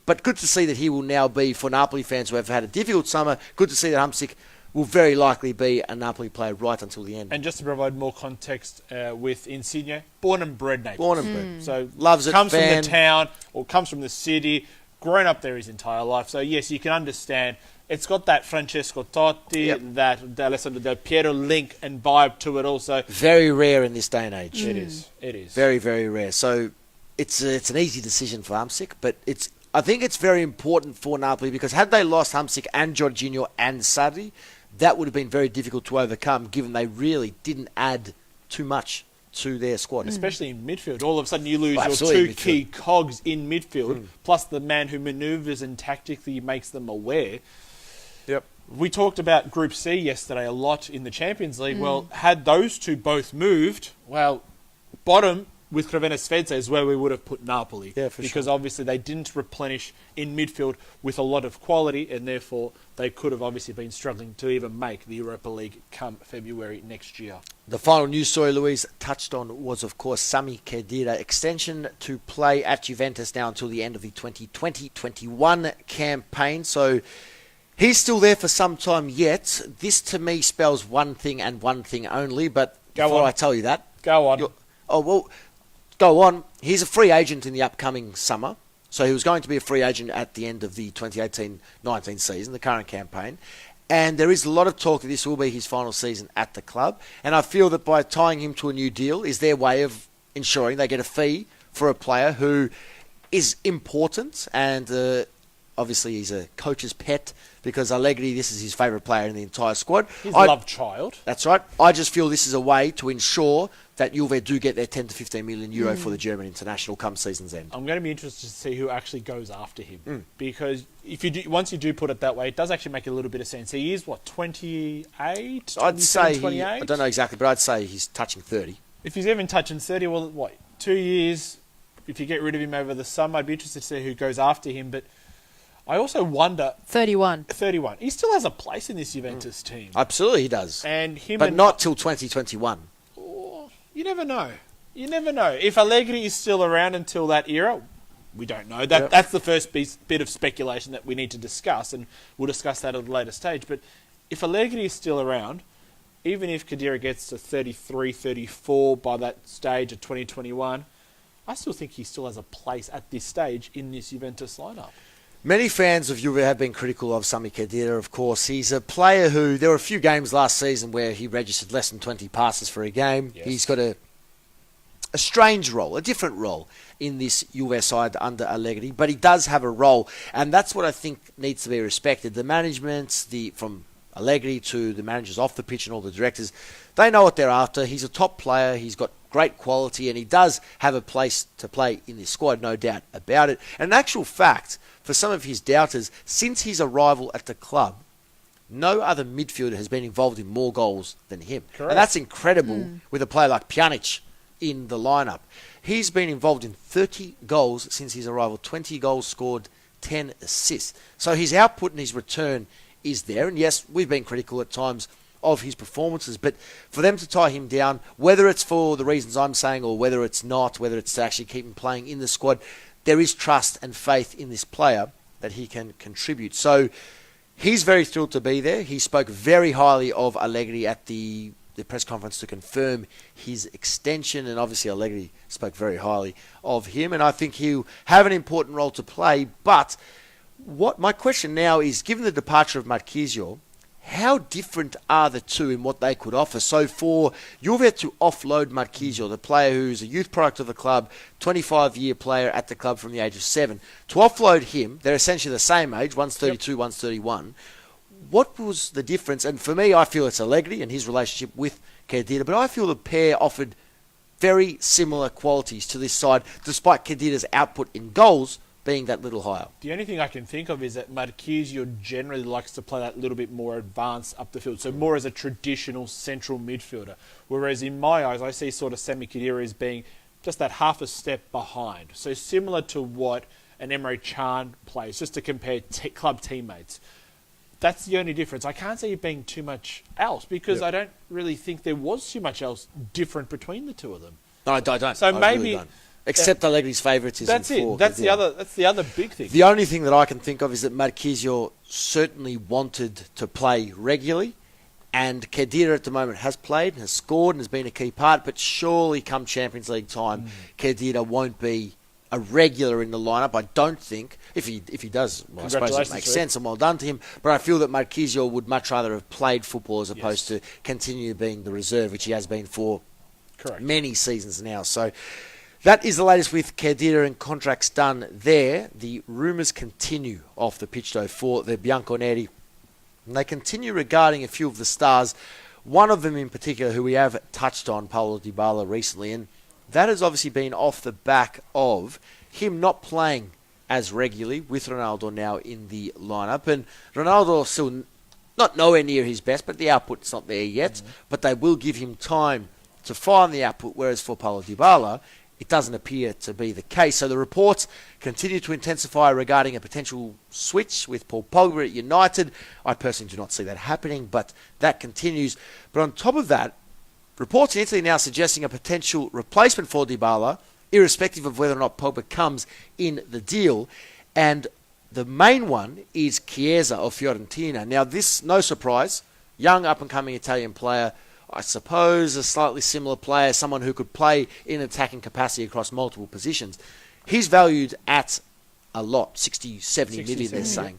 but good to see that he will now be, for Napoli fans who have had a difficult summer, good to see that Hamsik will very likely be a Napoli player right until the end. And just to provide more context with Insigne, born and bred Naples. Born and bred. So Loves it, comes fan. from the town or comes from the city, grown up there his entire life. So yes, you can understand. It's got that Francesco Totti, that Alessandro Del Piero link and vibe to it also. Very rare in this day and age. It is. Very, very rare. So it's an easy decision for Hamsik, but I think it's very important for Napoli because had they lost Hamsik and Jorginho and Sarri, that would have been very difficult to overcome given they really didn't add too much to their squad. Especially in midfield. All of a sudden you lose your Absolutely, two key cogs in midfield, plus the man who manoeuvres and tactically makes them aware. Yep. We talked about Group C yesterday a lot in the Champions League. Well, had those two both moved, well, bottom with Crvena Zvezda is where we would have put Napoli. Yeah, for because sure. obviously they didn't replenish in midfield with a lot of quality, and therefore they could have obviously been struggling to even make the Europa League come February next year. The final news story Louise touched on was, of course, Sami Khedira extension to play at Juventus now until the end of the 2020-21 campaign. So he's still there for some time yet. This to me spells one thing and one thing only, but before I tell you that... Go on. Go on. He's a free agent in the upcoming summer. So he was going to be a free agent at the end of the 2018-19 season, the current campaign. And there is a lot of talk that this will be his final season at the club. And I feel that by tying him to a new deal is their way of ensuring they get a fee for a player who is important. And obviously he's a coach's pet because Allegri, this is his favourite player in the entire squad. His love child. That's right. I just feel this is a way to ensure that Juve do get their 10 to 15 million euro for the German international come season's end. I'm going to be interested to see who actually goes after him because if you do, once you do put it that way, it does actually make a little bit of sense. He is, 28? I'd say 28? I don't know exactly, but I'd say he's touching 30. If he's even touching 30, well, 2 years, if you get rid of him over the summer, I'd be interested to see who goes after him, but I also wonder... 31. 31. He still has a place in this Juventus team. Absolutely he does. But not till 2021. You never know. You never know. If Allegri is still around until that era, we don't know. That's the first bit of speculation that we need to discuss, and we'll discuss that at a later stage. But if Allegri is still around, even if Khedira gets to 33, 34 by that stage of 2021, I still think he still has a place at this stage in this Juventus lineup. Many fans of Juve have been critical of Sami Khedira, of course. He's a player who... There were a few games last season where he registered less than 20 passes for a game. Yes. He's got a strange role, a different role in this Juve side under Allegri, but he does have a role, and that's what I think needs to be respected. The management, from Allegri to the managers off the pitch and all the directors, they know what they're after. He's a top player. He's got great quality, and he does have a place to play in this squad, no doubt about it. And in actual fact... For some of his doubters, since his arrival at the club, no other midfielder has been involved in more goals than him. Correct. And that's incredible with a player like Pjanic in the lineup. He's been involved in 30 goals since his arrival, 20 goals scored, 10 assists. So his output and his return is there. And yes, we've been critical at times of his performances, but for them to tie him down, whether it's for the reasons I'm saying or whether it's not, whether it's to actually keep him playing in the squad, there is trust and faith in this player that he can contribute. So he's very thrilled to be there. He spoke very highly of Allegri at the press conference to confirm his extension, and obviously Allegri spoke very highly of him, and I think he'll have an important role to play. But what my question now is, given the departure of Marchisio, how different are the two in what they could offer? So for Juve to offload Marchisio, the player who's a youth product of the club, 25-year player at the club from the age of 7, to offload him, they're essentially the same age, one's 32, one's 31. What was the difference? And for me, I feel it's Allegri and his relationship with Khedira, but I feel the pair offered very similar qualities to this side, despite Khedira's output in goals being that little higher. The only thing I can think of is that Marchisio generally likes to play that little bit more advanced up the field, so more as a traditional central midfielder. Whereas in my eyes, I see sort of Sami Khedira as being just that half a step behind. So similar to what an Emre Can plays, just to compare club teammates. That's the only difference. I can't see it being too much else because I don't really think there was too much else different between the two of them. No, I don't. So I maybe... really don't. Except Allegri's favouritism. That's it. That's the other big thing. The only thing that I can think of is that Marchisio certainly wanted to play regularly, and Khedira at the moment has played and has scored and has been a key part. But surely, come Champions League time, Khedira won't be a regular in the lineup. I don't think. If he does, well, I suppose it makes sense and well done to him. But I feel that Marchisio would much rather have played football as opposed to continue being the reserve, which he has been for many seasons now. So. That is the latest with Khedira and contracts done there. The rumours continue off the pitch, though, for the Bianconeri. And they continue regarding a few of the stars. One of them in particular, who we have touched on, Paulo Dybala, recently. And that has obviously been off the back of him not playing as regularly with Ronaldo now in the lineup. And Ronaldo still not nowhere near his best, but the output's not there yet. Mm-hmm. But they will give him time to find the output, whereas for Paulo Dybala, it doesn't appear to be the case. So the reports continue to intensify regarding a potential switch with Paul Pogba at United. I personally do not see that happening, but that continues. But on top of that, reports in Italy now suggesting a potential replacement for Dybala, irrespective of whether or not Pogba comes in the deal. And the main one is Chiesa of Fiorentina. Now this, no surprise, young up-and-coming Italian player, I suppose a slightly similar player, someone who could play in attacking capacity across multiple positions. He's valued at a lot, 60, 70 million, they're saying.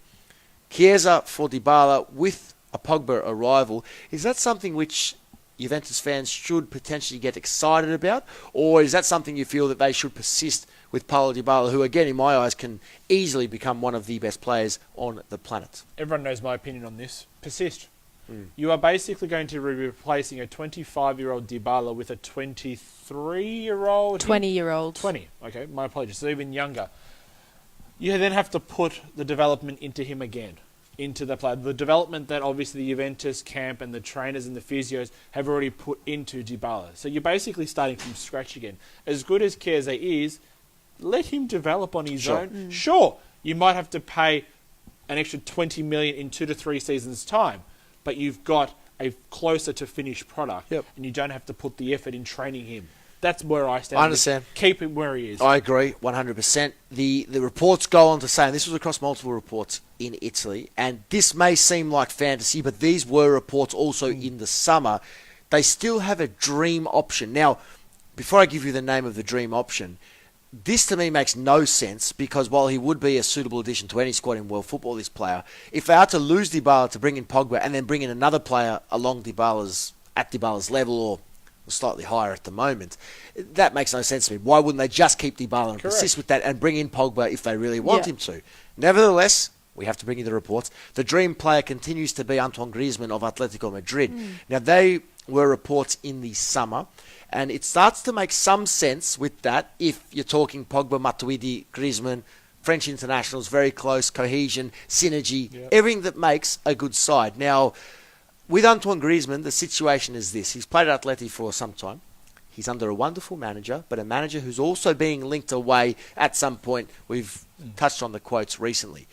Chiesa for Dybala with a Pogba arrival. Is that something which Juventus fans should potentially get excited about? Or is that something you feel that they should persist with Paulo Dybala, who, again, in my eyes, can easily become one of the best players on the planet? Everyone knows my opinion on this. Persist. You are basically going to be replacing a 25-year-old Dybala with a 23-year-old... 20-year-old. 20, okay, my apologies, so even younger. You then have to put the development into him again, into the player. The development that obviously the Juventus camp and the trainers and the physios have already put into Dybala. So you're basically starting from scratch again. As good as Chiesa is, let him develop on his own. Sure, you might have to pay an extra 20 million in 2 to 3 seasons' time, but you've got a closer to finished product, and you don't have to put the effort in training him. That's where I stand. I understand. Keep him where he is. I agree, 100%. The reports go on to say, and this was across multiple reports in Italy, and this may seem like fantasy, but these were reports also in the summer. They still have a dream option. Now, before I give you the name of the dream option, this to me makes no sense, because while he would be a suitable addition to any squad in world football, this player, if they are to lose Dybala to bring in Pogba and then bring in another player along Dybala's level or slightly higher at the moment, that makes no sense to me. Why wouldn't they just keep Dybala and persist with that and bring in Pogba if they really want him to? Nevertheless, we have to bring you the reports. The dream player continues to be Antoine Griezmann of Atletico Madrid. Now, they were reports in the summer, and it starts to make some sense with that if you're talking Pogba, Matuidi, Griezmann, French internationals, very close, cohesion, synergy, everything that makes a good side. Now, with Antoine Griezmann, the situation is this. He's played at Atleti for some time. He's under a wonderful manager, but a manager who's also being linked away at some point. We've touched on the quotes recently.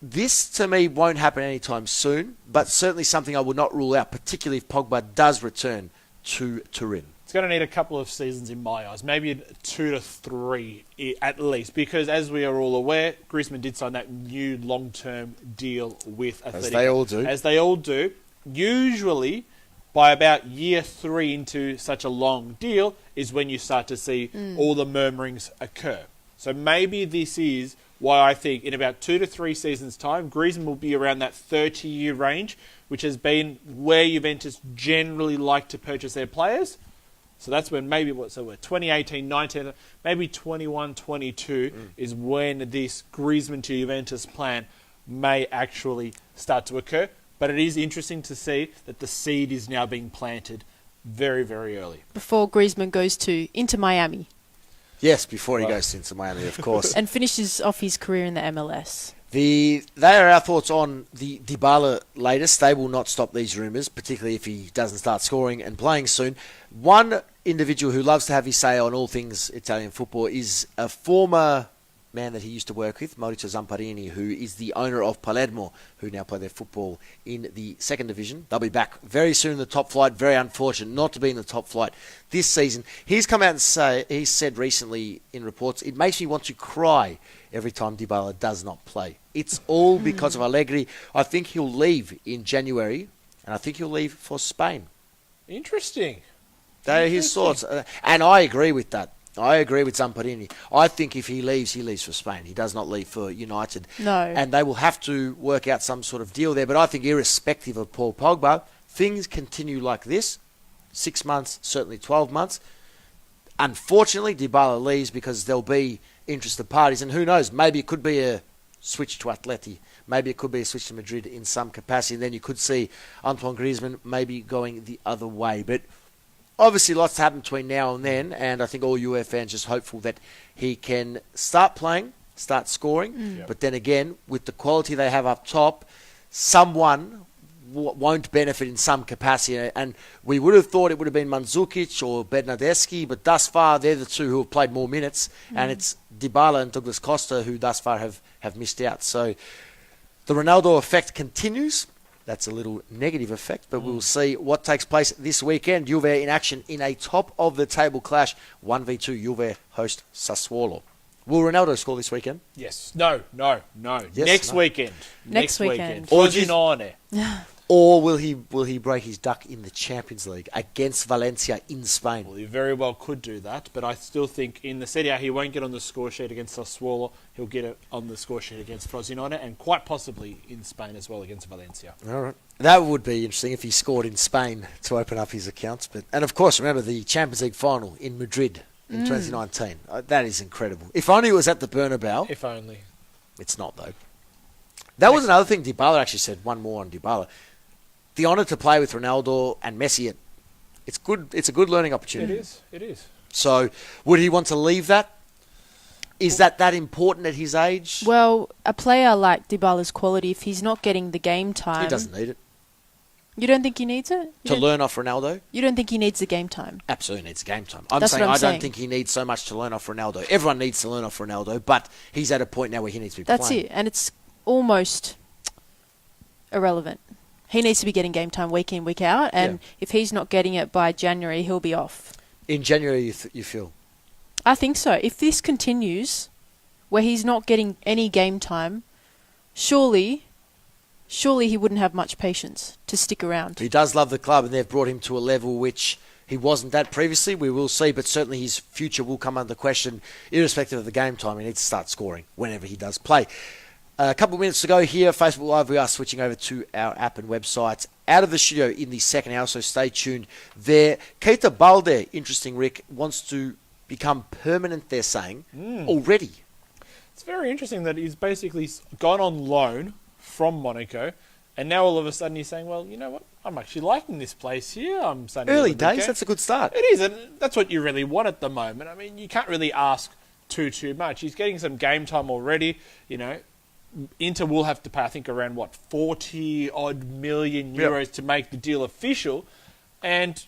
This, to me, won't happen anytime soon, but certainly something I would not rule out, particularly if Pogba does return to Turin. It's going to need a couple of seasons in my eyes, maybe 2 to 3 at least, because as we are all aware, Griezmann did sign that new long-term deal with Atletico. As they all do. Usually, by about year 3 into such a long deal is when you start to see all the murmurings occur. So maybe this is why I think in about 2 to 3 seasons' time, Griezmann will be around that 30-year range, which has been where Juventus generally like to purchase their players. So that's when maybe, we're 2018, 19, maybe 21, 22 is when this Griezmann to Juventus plan may actually start to occur. But it is interesting to see that the seed is now being planted very, very early. Before Griezmann goes to Inter Miami. Yes, before he goes into Miami, of course. And finishes off his career in the MLS. They are our thoughts on the Dybala latest. They will not stop these rumours, particularly if he doesn't start scoring and playing soon. One individual who loves to have his say on all things Italian football is a former man that he used to work with, Maurizio Zamparini, who is the owner of Palermo, who now play their football in the second division. They'll be back very soon in the top flight. Very unfortunate not to be in the top flight this season. He's come out and he said recently in reports, it makes me want to cry every time Dybala does not play. It's all because of Allegri. I think he'll leave in January, and I think he'll leave for Spain. Interesting. They are his thoughts. And I agree with that. I agree with Zamparini. I think if he leaves for Spain. He does not leave for United. No. And they will have to work out some sort of deal there. But I think irrespective of Paul Pogba, things continue like this. 6 months, certainly 12 months. Unfortunately, Dybala leaves because there'll be interested parties, and who knows, maybe it could be a switch to Atleti. Maybe it could be a switch to Madrid in some capacity, and then you could see Antoine Griezmann maybe going the other way. But obviously lots to happen between now and then, and I think all UF fans just hopeful that he can start playing, start scoring, but then again, with the quality they have up top, someone won't benefit in some capacity, and we would have thought it would have been Mandzukic or Bernardeschi, but thus far they're the two who have played more minutes, and it's Dybala and Douglas Costa who thus far have missed out. So the Ronaldo effect continues. That's a little negative effect, but we'll see what takes place this weekend. Juve in action in a top-of-the-table clash. 1v2, Juve host Sassuolo. Will Ronaldo score this weekend? Yes. No. Yes, Next no. weekend. Next weekend. Frosinone. Or will he break his duck in the Champions League against Valencia in Spain? Well, he very well could do that, but I still think in the Serie A he won't get on the score sheet against Sassuolo. He'll get it on the score sheet against Frosinone and quite possibly in Spain as well against Valencia. All right. That would be interesting if he scored in Spain to open up his accounts. And of course, remember the Champions League final in Madrid in 2019. That is incredible. If only it was at the Bernabeu. If only. It's not, though. That was another thing Dybala actually said. One more on Dybala. The honour to play with Ronaldo and Messi, it's good. It's a good learning opportunity. It is. So, would he want to leave that? Is that important at his age? Well, a player like Dybala's quality, if he's not getting the game time... He doesn't need it. You don't think he needs it? To learn off Ronaldo? You don't think he needs the game time? Absolutely needs game time. I'm That's saying what I'm I saying. don't think he needs so much to learn off Ronaldo. Everyone needs to learn off Ronaldo, but he's at a point now where he needs to be That's playing. it. And it's almost irrelevant. He needs to be getting game time week in, week out, and if he's not getting it by January, he'll be off. In January, you feel? I think so. If this continues, where he's not getting any game time, surely he wouldn't have much patience to stick around. He does love the club, and they've brought him to a level which he wasn't at previously. We will see, but certainly his future will come under question, irrespective of the game time. He needs to start scoring whenever he does play. A couple of minutes to go here, Facebook Live. We are switching over to our app and websites. Out of the studio in the second hour, so stay tuned there. Keita Balde, interesting, Rick, wants to become permanent, they're saying, already. It's very interesting that he's basically gone on loan from Monaco, and now all of a sudden he's saying, well, you know what, I'm actually liking this place here. I'm starting Early to love the days, game. that's a good start. It is, and that's what you really want at the moment. I mean, you can't really ask too much. He's getting some game time already, you know. Inter will have to pay, I think, around 40-odd million euros to make the deal official, and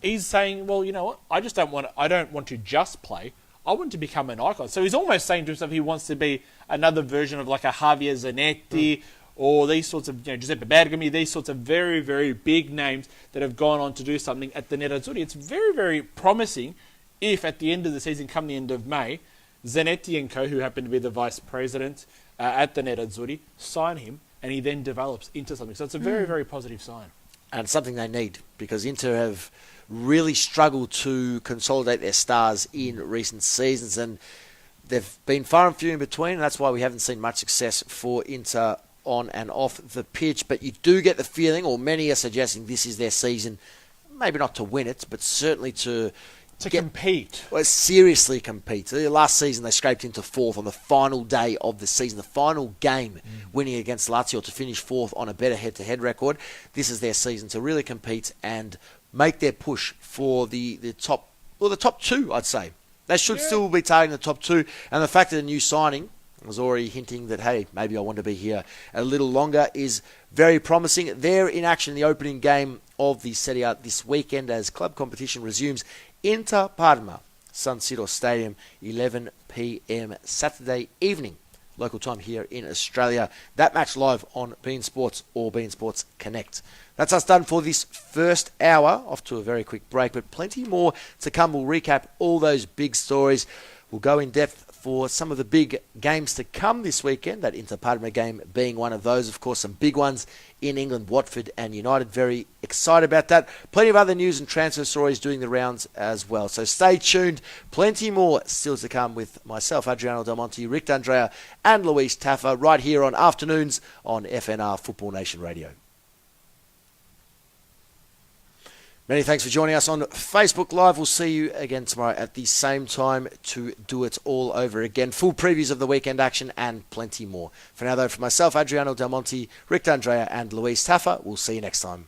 he's saying, well, you know what, I don't want to just play. I want to become an icon. So he's almost saying to himself he wants to be another version of like a Javier Zanetti or these sorts of, Giuseppe Bergami, these sorts of very, very big names that have gone on to do something at the Nerazzurri. It's very, very promising if at the end of the season, come the end of May, Zanetti and co, who happen to be the vice president at the Nerazzurri, sign him, and he then develops into something. So it's a very, very positive sign. And something they need, because Inter have really struggled to consolidate their stars in recent seasons, and they've been far and few in between, and that's why we haven't seen much success for Inter on and off the pitch. But you do get the feeling, or many are suggesting this is their season, maybe not to win it, but certainly to compete. Well, seriously compete. Last season they scraped into fourth on the final day of the season, the final game, winning against Lazio to finish fourth on a better head-to-head record. This is their season to really compete and make their push for the top two, I'd say. They should still be targeting the top two, and the fact that a new signing was already hinting that, hey, maybe I want to be here a little longer is very promising. They're in action in the opening game of the Serie A this weekend as club competition resumes. Inter Parma, San Siro Stadium, 11 p.m. Saturday evening, local time here in Australia. That match live on beIN Sports or beIN Sports Connect. That's us done for this first hour, off to a very quick break, but plenty more to come. We'll recap all those big stories. We'll go in depth for some of the big games to come this weekend, that Inter Parma game being one of those. Of course, some big ones in England, Watford and United. Very excited about that. Plenty of other news and transfer stories doing the rounds as well. So stay tuned. Plenty more still to come with myself, Adriano Del Monte, Rick D'Andrea and Louise Taffa right here on Afternoons on FNR Football Nation Radio. Many thanks for joining us on Facebook Live. We'll see you again tomorrow at the same time to do it all over again. Full previews of the weekend action and plenty more. For now, though, for myself, Adriano Del Monte, Rick D'Andrea and Louise Taffa, we'll see you next time.